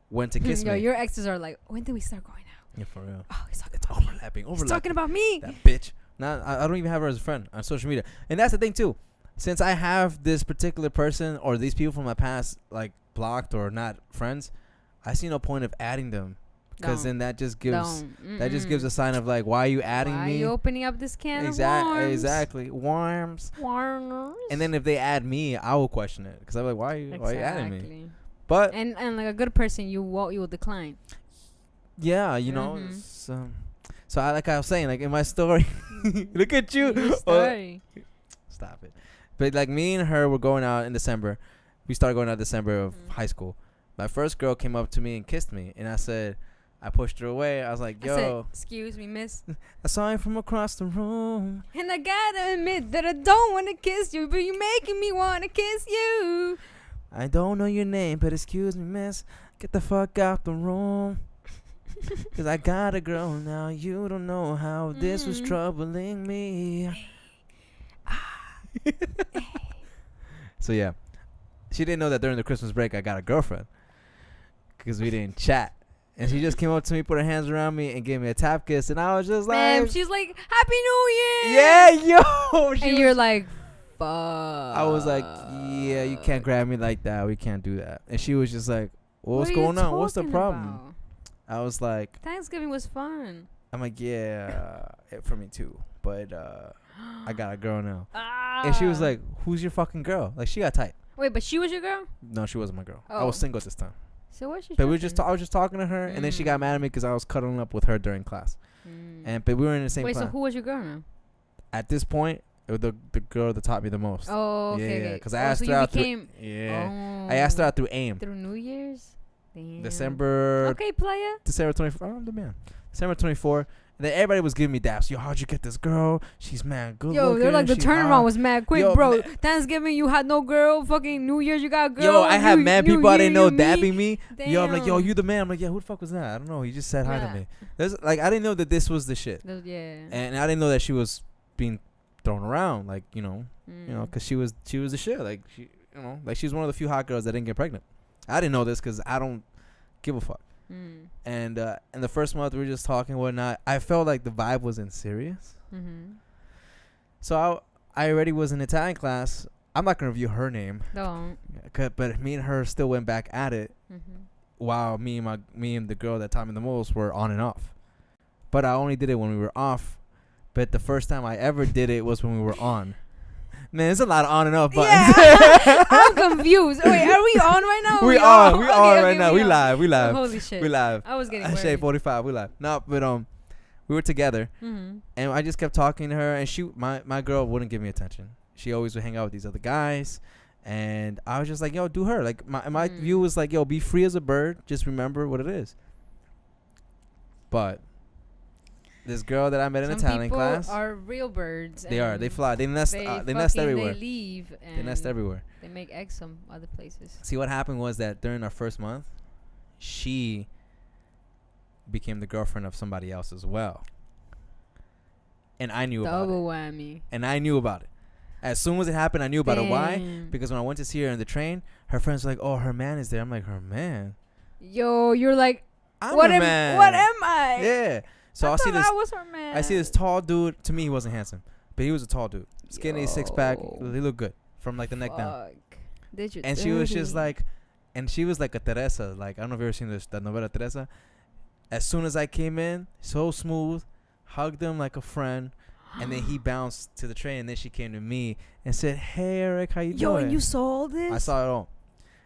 went to kiss Yo, me. your exes are like, when did we start going out? Yeah, for real. Oh, he's talking It's about overlapping. He's talking about me. That bitch. Now I don't even have her as a friend on social media, and that's the thing too. Since I have this particular person or these people from my past like blocked or not friends, I see no point of adding them. Because then that just gives a sign of like, why are you adding me? Why are you opening up this can of worms? Exactly. Worms. And then if they add me, I will question it. Because I'm like, why are you adding me? But and like a good person, you will decline. Yeah, so I was saying, like in my story, look at you. Your story. Stop it. But like me and her were going out in December. We started going out December of high school. My first girl came up to me and kissed me. And I pushed her away. I was like, yo. I said, excuse me, miss. I saw you from across the room. And I gotta admit that I don't want to kiss you, but you're making me want to kiss you. I don't know your name, but excuse me, miss. Get the fuck out the room. Because I got a girl now. You don't know how this was troubling me. So, yeah. She didn't know that during the Christmas break I got a girlfriend. Because we didn't chat. And she just came up to me, put her hands around me, and gave me a tap kiss. And I was just like... she's like, Happy New Year! Yeah, yo! And you're like, fuck. I was like, yeah, you can't grab me like that. We can't do that. And she was just like, what's going on? What's the problem? About? I was like... Thanksgiving was fun. I'm like, yeah, for me too. But I got a girl now. And she was like, who's your fucking girl? Like, she got tight. Wait, but she was your girl? No, she wasn't my girl. Oh. I was single at this time. So what's she? But I was just talking to her, and then she got mad at me because I was cuddling up with her during class. But we were in the same class. Wait, so who was your girl now? At this point, it was the girl that taught me the most. Oh, okay. Yeah, because I asked her out through. Yeah. I asked her out through AIM. Through New Year's? Damn. December. Okay, playa. December 24th. I'm the man. December 24th. And then everybody was giving me daps. Yo, how'd you get this girl? She's mad good looking. Yo, they're like, the turnaround was mad quick, bro. Thanksgiving, you had no girl. Fucking New Year's, you got a girl. Yo, I had mad people I didn't know dabbing me. Damn. Yo, I'm like, yo, you the man. I'm like, yeah, who the fuck was that? I don't know. He just said hi to me. Like, I didn't know that this was the shit. Yeah. And I didn't know that she was being thrown around. Like, because she was the shit. Like, she's one of the few hot girls that didn't get pregnant. I didn't know this because I don't give a fuck. And in the first month we were just talking and whatnot. I felt like the vibe wasn't serious. So I already was in Italian class. I'm not gonna review her name. Don't. But me and her still went back at it. While me and the girl that taught me the most were on and off. But I only did it when we were off. But the first time I ever did it was when we were on. Man, there's a lot of on and off buttons. Yeah. I'm confused. Wait, are we on right now? We on right now. We live. Oh, holy shit. We live. I was getting worried. Shade 45. We live. No, but we were together, and I just kept talking to her, and my girl wouldn't give me attention. She always would hang out with these other guys, and I was just like, yo, do her. Like my view was like, yo, be free as a bird. Just remember what it is. But this girl that I met in Italian class, some people are real birds. They are. They fly. They nest. They nest everywhere. They leave. And they nest everywhere. They make eggs some other places. See, what happened was that during our first month, she became the girlfriend of somebody else as well, and I knew about it. Double whammy. And I knew about it. As soon as it happened, I knew about it. Why? Because when I went to see her in the train, her friends were like, "Oh, her man is there." I'm like, "Her man?" Yo, you're like, I'm what her am man. What am I? Yeah. So I see this. I was her man. I see this tall dude. To me, he wasn't handsome, but he was a tall dude, skinny, 6-pack. He looked good from like the neck down. Did you? And she was just like, and she was like a Teresa. Like, I don't know if you've ever seen this, that novela Teresa. As soon as I came in, so smooth, hugged him like a friend, and then he bounced to the train. And then she came to me and said, "Hey, Erik, how you doing?" Yo, and you saw all this? I saw it all.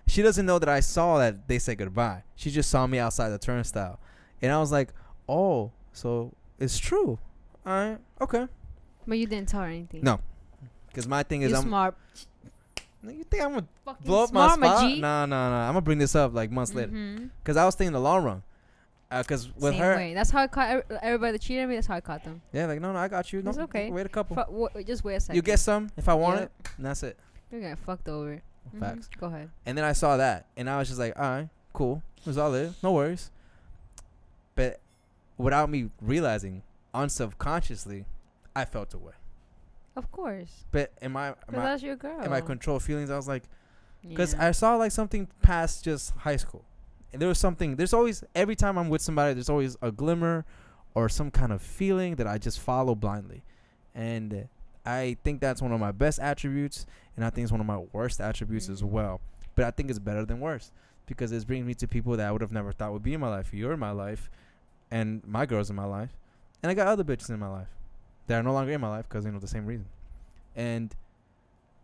She doesn't know that I saw that they said goodbye. She just saw me outside the turnstile, and I was like, "Oh, so it's true." All right, okay. But you didn't tell her anything. No, because my thing is, You're I'm smart. You think I'm gonna Fucking blow up my smart, spot? No. I'm gonna bring this up like months later. Because I was thinking the long run. Because with Same her, way. That's how I caught everybody that cheated me. That's how I caught them. yeah, like no, I got you. No, It's okay. Wait a couple. Just wait a second. You get some if I want Yep. it, and that's it. You're getting fucked over. Facts. Go ahead. And then I saw that, and I was just like, all right, cool. It was all it. No worries. But without me realizing, unsubconsciously, I felt away. Of course. But Because that's your girl. in my control feelings, I was like, because Yeah. I saw like something past just high school. And there was something, there's always, every time I'm with somebody, there's always a glimmer or some kind of feeling that I just follow blindly. And I think that's one of my best attributes. And I think it's one of my worst attributes as well. But I think it's better than worse. Because it brings me to people that I would have never thought would be in my life. You're in my life. And my girl's in my life. And I got other bitches in my life that are no longer in my life because, the same reason. And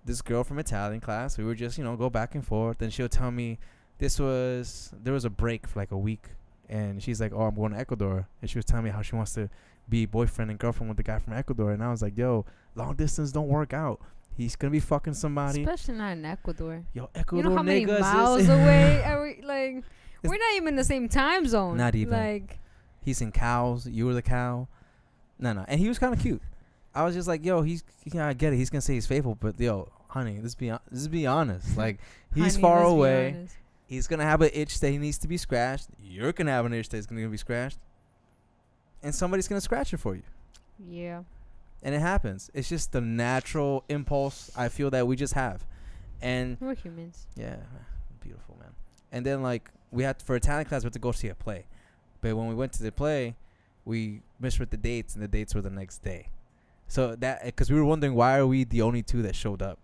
this girl from Italian class, we were just, go back and forth. And she'll tell me there was a break for like a week. And she's like, "Oh, I'm going to Ecuador." And she was telling me how she wants to be boyfriend and girlfriend with the guy from Ecuador. And I was like, yo, long distance don't work out. He's going to be fucking somebody. Especially not in Ecuador. Yo, Ecuador, you know how many miles away are we? Like, we're not even in the same time zone. Not even. Like, he's in cows. You were the cow. No. And he was kind of cute. I was just like, yo, I get it. He's going to say he's faithful. But, yo, honey, let's be honest. Like, he's far away. He's going to have an itch that he needs to be scratched. You're going to have an itch that's going to be scratched. And somebody's going to scratch it for you. Yeah. And it happens. It's just the natural impulse I feel that we just have. And we're humans. Yeah. Beautiful, man. And then, like, for Italian class, we had to go see a play. But when we went to the play, we misread the dates, and the dates were the next day. So because we were wondering, why are we the only two that showed up?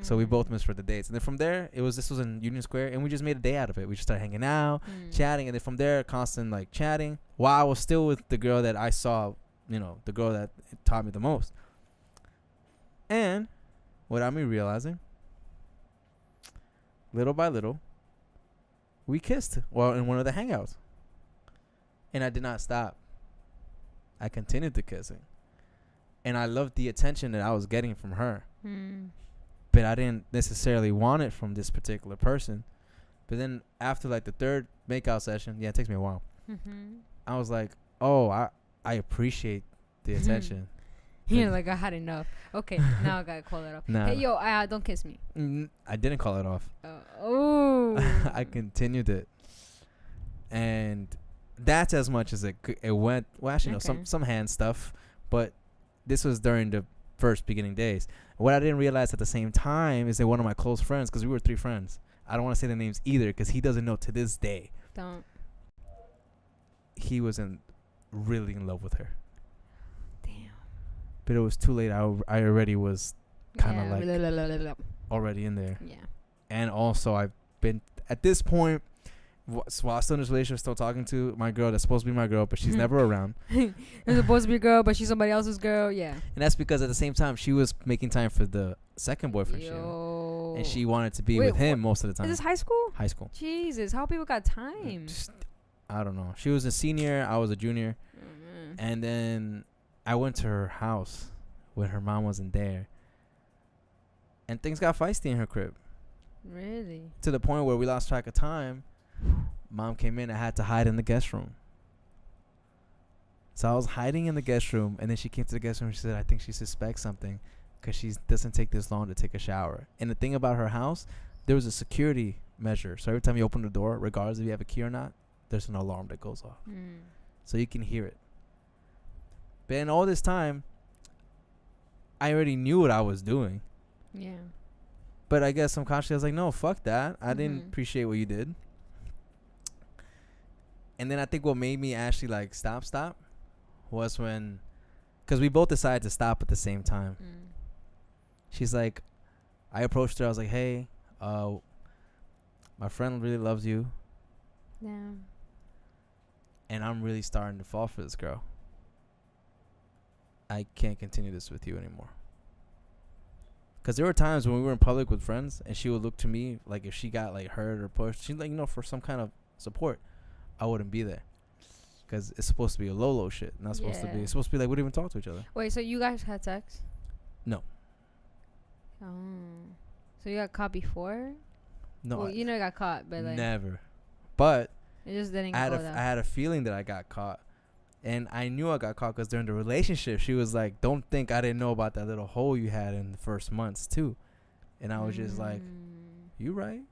So we both misread the dates. And then from there, this was in Union Square, and we just made a day out of it. We just started hanging out, chatting, and then from there, constant, like, chatting, while I was still with the girl that I saw, the girl that taught me the most. And without me realizing, little by little, we kissed, in one of the hangouts. And I did not stop. I continued the kissing. And I loved the attention that I was getting from her. But I didn't necessarily want it from this particular person. But then after, like, the third makeout session, it takes me a while. I was like, oh, I appreciate the attention. You're like, I had enough. Okay, now I gotta call it off. Nah. Hey, yo, don't kiss me. I didn't call it off. I continued it. And that's as much as it went. Well, actually, Okay. some hand stuff. But this was during the first beginning days. What I didn't realize at the same time is that one of my close friends, because we were 3 friends. I don't want to say the names either, because he doesn't know to this day. Don't. He was really in love with her. Damn. But it was too late. I already was kind of already in there. Yeah. And also I've been, at this point, while still in this relationship, still talking to my girl that's supposed to be my girl, but she's never around. You're supposed to be a girl, but she's somebody else's girl. Yeah. And that's because at the same time, she was making time for the second boyfriend she had. And she wanted to be with him most of the time. Is this high school? High school. Jesus, how people got time? I don't know. She was a senior. I was a junior. Mm-hmm. And then I went to her house when her mom wasn't there. And things got feisty in her crib. Really? To the point where we lost track of time. Mom came in. I had to hide in the guest room. So I was hiding in the guest room. And then she came to the guest room. She said, I think she suspects something. Because she doesn't take this long to take a shower. And the thing about her house, there was a security measure. So every time you open the door, regardless if you have a key or not, there's an alarm that goes off. So you can hear it. But in all this time, I already knew what I was doing. Yeah. But I guess subconsciously I was like, no, fuck that. I didn't appreciate what you did. And then I think what made me actually like stop was when, because we both decided to stop at the same time. She's like, I approached her. I was like, hey, my friend really loves you. Yeah. And I'm really starting to fall for this girl. I can't continue this with you anymore. Because there were times when we were in public with friends and she would look to me like if she got like hurt or pushed, she's like, for some kind of support, I wouldn't be there. Because it's supposed to be a low shit. Not supposed to be. It's supposed to be like we didn't even talk to each other. Wait, so you guys had sex? No. Oh. So you got caught before? No. Well, you got caught, but like. Never. But. It just didn't I had a feeling that I got caught. And I knew I got caught because during the relationship, she was like, don't think I didn't know about that little hole you had in the first months, too. And I was just like, you right?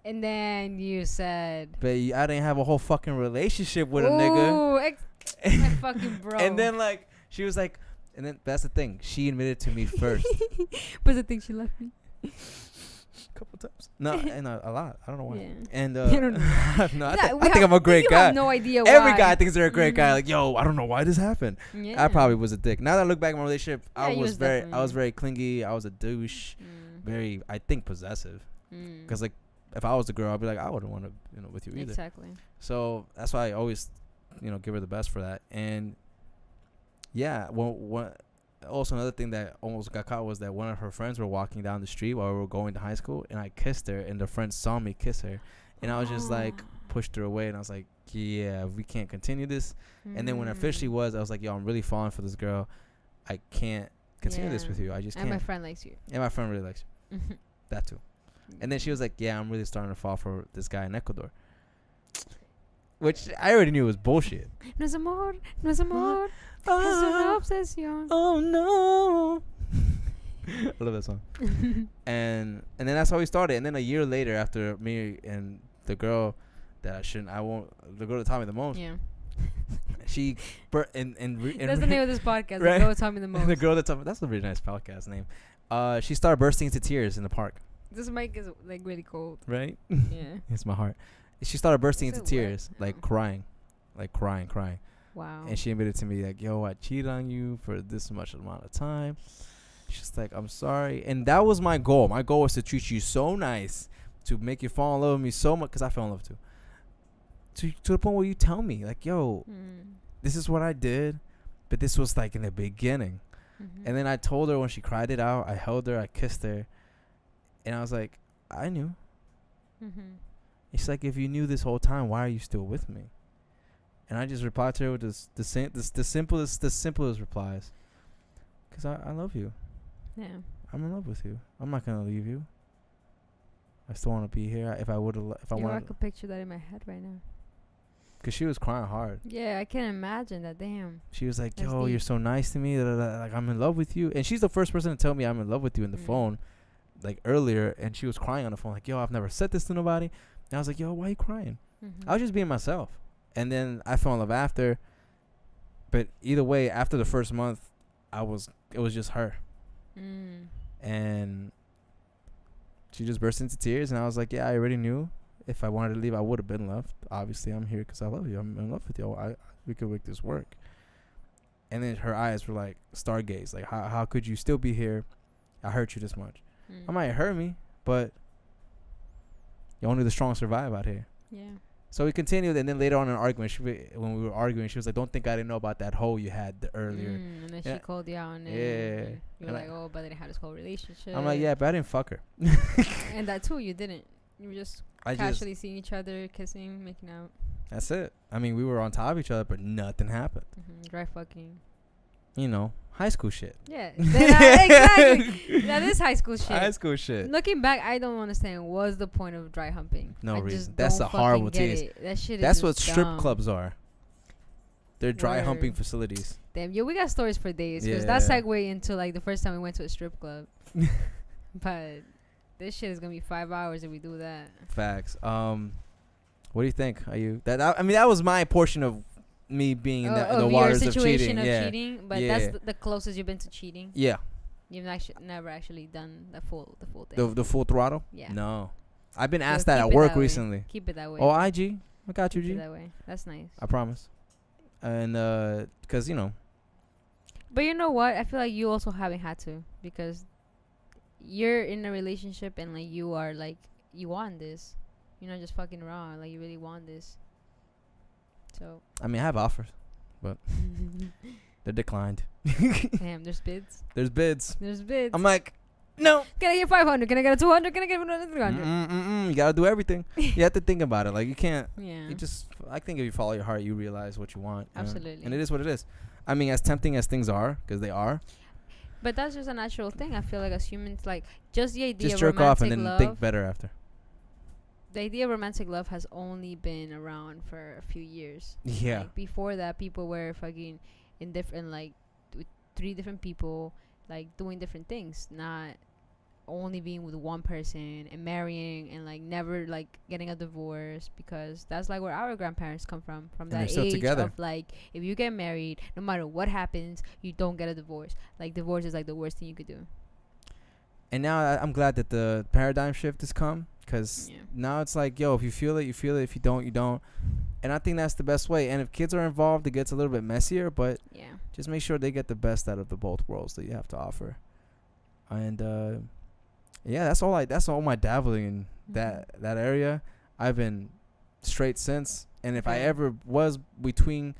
And then you said... But I didn't have a whole fucking relationship with a nigga. My fucking bro. And then, like, she was like... And then that's the thing. She admitted to me first. But the thing she left me. Couple times. No, and a lot. I don't know why. Yeah. And you don't know. no, I think I'm a great guy. You have no idea why. Every guy thinks they're a great guy. Like, yo, I don't know why this happened. Yeah. I probably was a dick. Now that I look back at my relationship, Yeah, I was very clingy. I was a douche. Very, I think, possessive. Because like, if I was the girl, I'd be like, I wouldn't want to, with you either. Exactly. So that's why I always, give her the best for that. And yeah, also another thing that almost got caught was that one of her friends were walking down the street while we were going to high school, and I kissed her, and the friend saw me kiss her, and I was just like pushed her away, and I was like, yeah, we can't continue this. And then when it officially was, I was like, yo, I'm really falling for this girl. I can't continue this with you. I just can't. And my friend likes you. And my friend really likes you. That too. And then she was like, yeah, I'm really starting to fall for this guy in Ecuador. Which I already knew was bullshit. No es amor, no es amor. Es una obsesión. Oh no. I love that song. and then that's how we started. And then a year later, after me and the girl that the girl that taught me the most. Yeah. She that's the name of this podcast. Right? The girl that taught me the most. The girl that taught me. That's a really nice podcast name. She started bursting into tears in the park. This mic is like really cold. Right? Yeah. It's my heart. She started bursting into it tears, wet? like crying. Wow. And she admitted to me like, yo, I cheated on you for this much amount of time. She's like, I'm sorry. And that was my goal. My goal was to treat you so nice, to make you fall in love with me so much, because I fell in love too. To the point where you tell me like, yo, this is what I did, but this was like in the beginning. And then I told her when she cried it out, I held her, I kissed her, and I was like, I knew. It's like, if you knew this whole time, why are you still with me? And I just replied to her with the simplest replies. Because I love you. Yeah. I'm in love with you. I'm not going to leave you. I still want to be here. If I could picture that in my head right now. Because she was crying hard. Yeah, I can't imagine that. Damn. She was like, That's yo, deep. you're so nice to me. Like, I'm in love with you. And she's the first person to tell me I'm in love with you in the phone, like earlier. And she was crying on the phone, like, yo, I've never said this to nobody. And I was like, yo, why are you crying? I was just being myself. And then I fell in love after. But either way, after the first month, it was just her. And she just burst into tears. And I was like, yeah, I already knew. If I wanted to leave, I would have been left. Obviously, I'm here because I love you. I'm in love with you. We could make this work. And then her eyes were like stargaze. Like, how could you still be here? I hurt you this much. I might hurt me, but only the strong survive out here. Yeah. So we continued, and then later on in an argument, when we were arguing, she was like, "Don't think I didn't know about that hoe you had earlier." And then she called you out on it. Yeah. You were like, "Oh, but they didn't have this whole relationship." I'm like, "Yeah, but I didn't fuck her." And that too, you didn't. You were just casually seeing each other, kissing, making out. That's it. I mean, we were on top of each other, but nothing happened. Dry fucking. You know, high school shit. Yeah. Exactly. That is high school shit. High school shit. Looking back, I don't understand what's the point of dry humping. No reason. That's a horrible tease. That shit That's is what just strip dumb. clubs are. They're dry humping facilities. Damn, yo, we got stories for days. Because that segue into like the first time we went to a strip club. But this shit is gonna be 5 hours if we do that. Facts. What do you think? Are you that? I mean, that was my portion of me being in the waters of cheating. Cheating, but that's the closest you've been to cheating. Yeah. You've never actually done the full thing. The full throttle. Yeah. No, I've been asked that at work recently. Keep it that way. Oh, IG, I got you, G. Keep it that way. That's nice. I promise. And because you know. But you know what? I feel like you also haven't had to, because you're in a relationship and like you are like you want this. You're not just fucking around. Like you really want this. So. I mean, I have offers, but they're declined. Damn, there's bids. There's bids. There's bids. I'm like, no. Can I get 500? Can I get a 200? Can I get 300? You gotta do everything. You have to think about it. Like you can't. Yeah. You just. I think if you follow your heart, you realize what you want. Absolutely. And it is what it is. I mean, as tempting as things are, because they are. But that's just a natural thing. I feel like as humans, like just the idea just of jerk off and romantic then love, think better after. The idea of romantic love has only been around for a few years. Yeah. Like before that, people were fucking in different, like, with 3 different people, like, doing different things. Not only being with one person and marrying and, like, never, like, getting a divorce. Because that's, like, where our grandparents come from. From that age of, like, if you get married, no matter what happens, you don't get a divorce. Like, divorce is, like, the worst thing you could do. And now I'm glad that the paradigm shift has come. Because now it's like, yo, if you feel it, you feel it. If you don't, you don't. And I think that's the best way. And if kids are involved, it gets a little bit messier. But just make sure they get the best out of the both worlds that you have to offer. And that's all my dabbling in that area. I've been straight since. And if I ever was between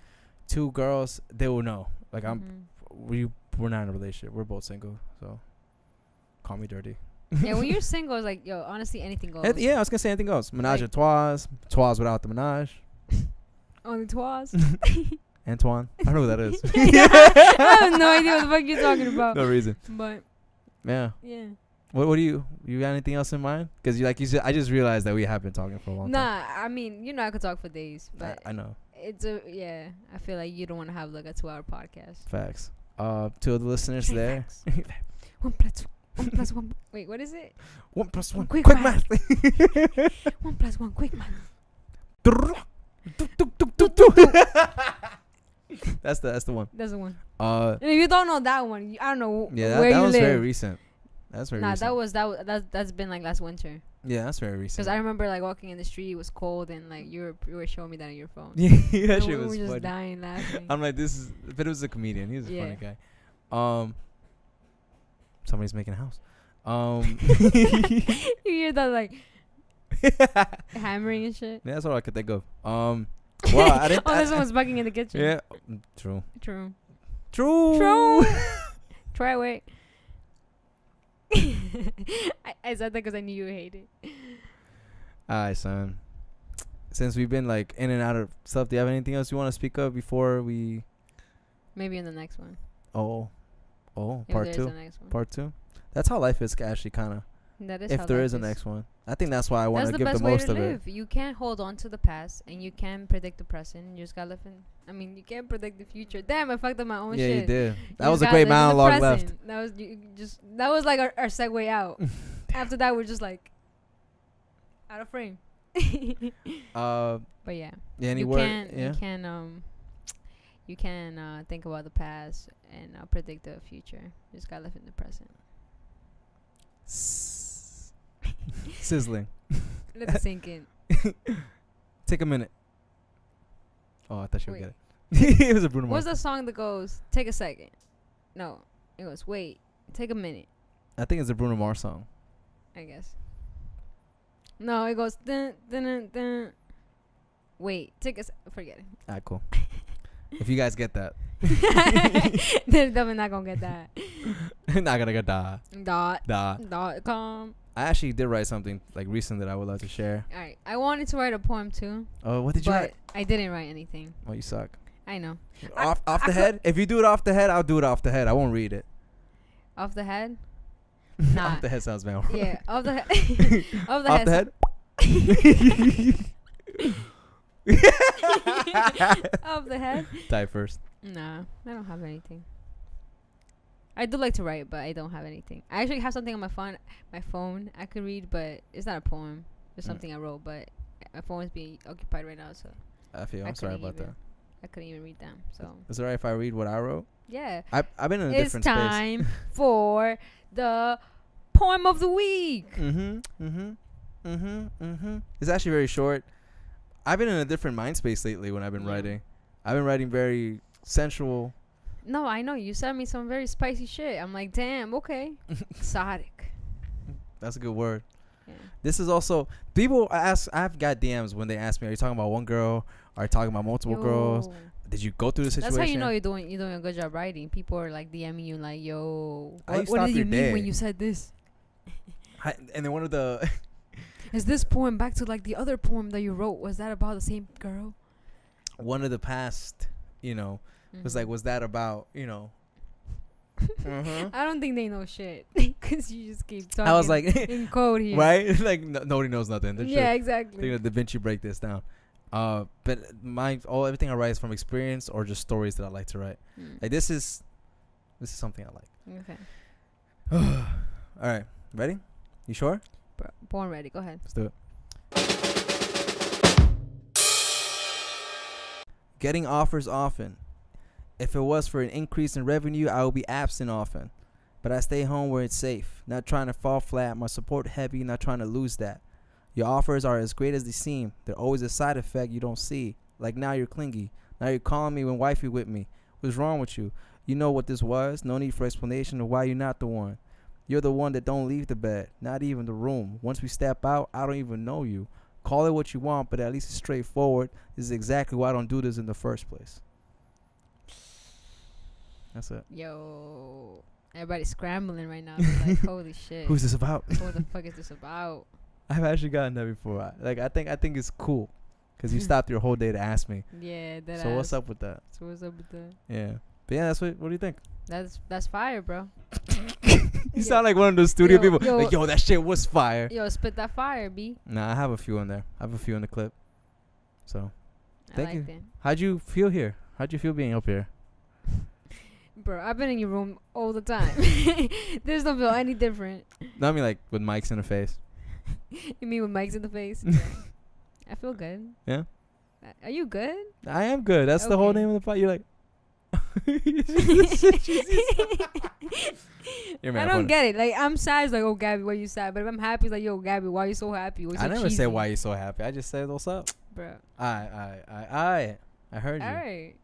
2 girls, they will know. Like we're not in a relationship. We're both single. So call me dirty. Yeah, when you're single, it's like, yo, honestly, anything goes. Yeah, I was gonna say anything goes. Menage a trois without the menage. Only trois. Antoine, I don't know who that is. I have no idea what the fuck you're talking about. No reason. But yeah. What do you got anything else in mind? Because like you said, I just realized that we have been talking for a long time. Nah, I mean, I could talk for days, but I know. It's I feel like you don't want to have like a 2-hour podcast. Facts. To the listeners there. 1 plus 1 plus 1. Wait, what is it? 1 plus 1. Quick math. 1 plus 1. Quick math. That's the one. That's the one. And if you don't know that one, I don't know where that you was live. very recent. That's very recent. That's been like last winter. Yeah, that's very recent. Because I remember like walking in the street, it was cold, and like you were showing me that on your phone. Yeah, that shit was we were funny. just dying laughing. I'm like, but it was a comedian. He was a funny guy. Somebody's making a house. You hear that like hammering and shit. Yeah, that's all I could think of. Well, I didn't. This one's bugging in the kitchen. Yeah, true. Try away. I said that because I knew you would hate it. Alright, son. Since we've been like in and out of stuff, do you have anything else you want to speak of before we? Maybe in the next one. Oh, part 2. Next one. Part 2. That's how life is actually, kind of. That is. If there is a next one, I think that's why I want to give the most of it. You can't hold on to the past, and you can't predict the present. You just gotta live in. I mean, you can't predict the future. Damn, I fucked up my own shit. Yeah, you did. That was a great monologue left. That was like our segue out. After that, we're just like out of frame. But yeah. You can think about the past and predict the future. You just gotta live in the present. Sizzling. Let it sink in. Take a minute. Oh, I thought she would get it. It was a Bruno Mars. What's the song that goes, take a second? No. It goes, wait, take a minute. I think it's a Bruno Mars song. I guess. No, it goes, dun, dun, dun, dun. Wait, take us. Forget it. Alright, cool. If you guys get that. They're definitely not gonna get that. Not gonna get that. .com. I actually did write something like recently that I would love to share. All right, I wanted to write a poem too. Oh, what did you write? I didn't write anything. Oh, you suck. I know. Off the head? If you do it off the head, I'll do it off the head. I won't read it. Off the head? Nah. Off the head sounds bad. Yeah, off the head. Off the off head. the head? Off the head? Die first. Nah, I don't have anything. I do like to write, but I don't have anything. I actually have something on my phone I could read, but it's not a poem. It's something I wrote, but my phone is being occupied right now, so I'm sorry about that. I couldn't even read them. So is it alright if I read what I wrote? Yeah. I've been in a different space. It's time for the poem of the week. It's actually very short. I've been in a different mind space lately when I've been writing. I've been writing very sensual. No, I know. You sent me some very spicy shit. I'm like, damn, okay. Exotic. That's a good word. Yeah. This is also, people ask, I've got DMs when they ask me, are you talking about one girl? Are you talking about multiple girls? Did you go through the situation? That's how you know you're doing a good job writing. People are like DMing you like, yo, what did you mean when you said this? And then one of the... Is this poem back to like the other poem that you wrote? Was that about the same girl? One of the past, was like, was that about, I don't think they know shit because you just keep talking. I was like in code here, right? Like nobody knows nothing. Yeah, exactly. They're gonna Da Vinci break this down. But everything I write is from experience or just stories that I like to write. Like this is something I like. Okay. All right, ready? You sure? Born ready. Go ahead. Let's do it. Getting offers often. If it was for an increase in revenue, I would be absent often. But I stay home where it's safe, not trying to fall flat, my support heavy, not trying to lose that. Your offers are as great as they seem. They're always a side effect you don't see. Like now you're clingy. Now you're calling me when wifey with me. What's wrong with you? You know what this was. No need for explanation of why you're not the one. You're the one that don't leave the bed, not even the room. Once we step out, I don't even know you. Call it what you want, but at least it's straightforward. This is exactly why I don't do this in the first place. That's it. Yo, everybody's scrambling right now. They're like, holy shit. Who's this about? What the fuck is this about? I've actually gotten that before. I think it's cool because you stopped your whole day to ask me. Yeah, that. So what's up with that? So what's up with that? Yeah, but yeah, what do you think? That's fire, bro. You sound like one of those studio people. Yo, like, yo, that shit was fire. Yo, spit that fire, B. Nah, I have a few in there. I have a few in the clip. So, thank you. That. How'd you feel here? How'd you feel being up here? Bro, I've been in your room all the time. There's no feel any different. No, I mean like with mics in the face. You mean with mics in the face? Yeah. I feel good. Yeah? Are you good? I am good. That's the whole name of the pod. You're like... I don't get it. Like, I'm sad. It's like, oh, Gabby, why you sad? But if I'm happy, it's like, yo, Gabby, why you so happy? I never said why you so happy. I just said what's up. Bro. I heard you. All right.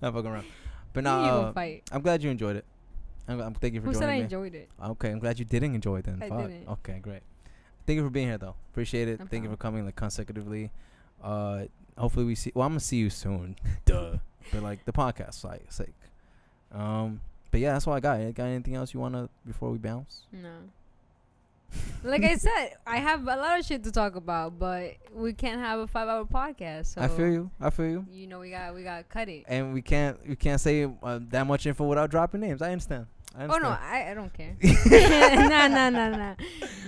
Not fucking around. But now, I'm glad you enjoyed it. Thank you for joining me. Who said I enjoyed it? Okay, I'm glad you didn't enjoy it then. I didn't. Okay, great. Thank you for being here, though. Appreciate it. Thank you for coming like consecutively. Hopefully we see. Well, I'm gonna see you soon. Duh. But like the podcast sake. But yeah, that's all I got. Got anything else you wanna before we bounce? No. Like I said, I have a lot of shit to talk about, but we can't have a 5-hour podcast. So I feel you. You know, we got to cut it. And we can't say that much info without dropping names. I understand. Oh no, I don't care. Nah.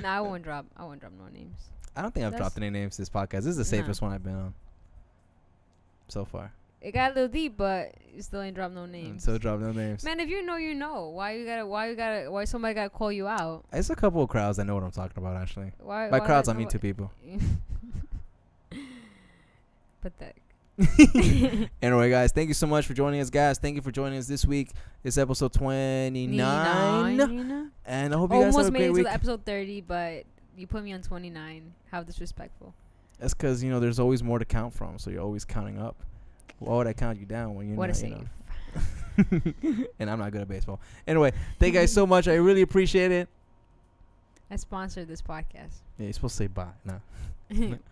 Nah, I won't drop no names. I don't think I've dropped any names this podcast. This is the safest one I've been on so far. It got a little deep, but you still ain't dropped no names. So drop no names. Man, if you know, you know. Why somebody gotta call you out? It's a couple of crowds that know what I'm talking about, actually. Why crowds, I mean 2 people. Pathetic. Anyway, guys, thank you so much for joining us, guys. Thank you for joining us this week. It's episode 29. And I hope you guys have a great week. Almost made it to the episode 30, but you put me on 29. How disrespectful. That's because, there's always more to count from, so you're always counting up. Why would I count you down when you're what not, a save. And I'm not good at baseball. Anyway, thank you guys so much. I really appreciate it. I sponsored this podcast. Yeah, you're supposed to say bye. No.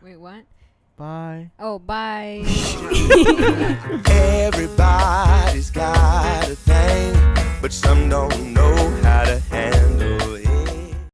Wait, what? Bye. Oh, bye. Everybody's got a thing, but some don't know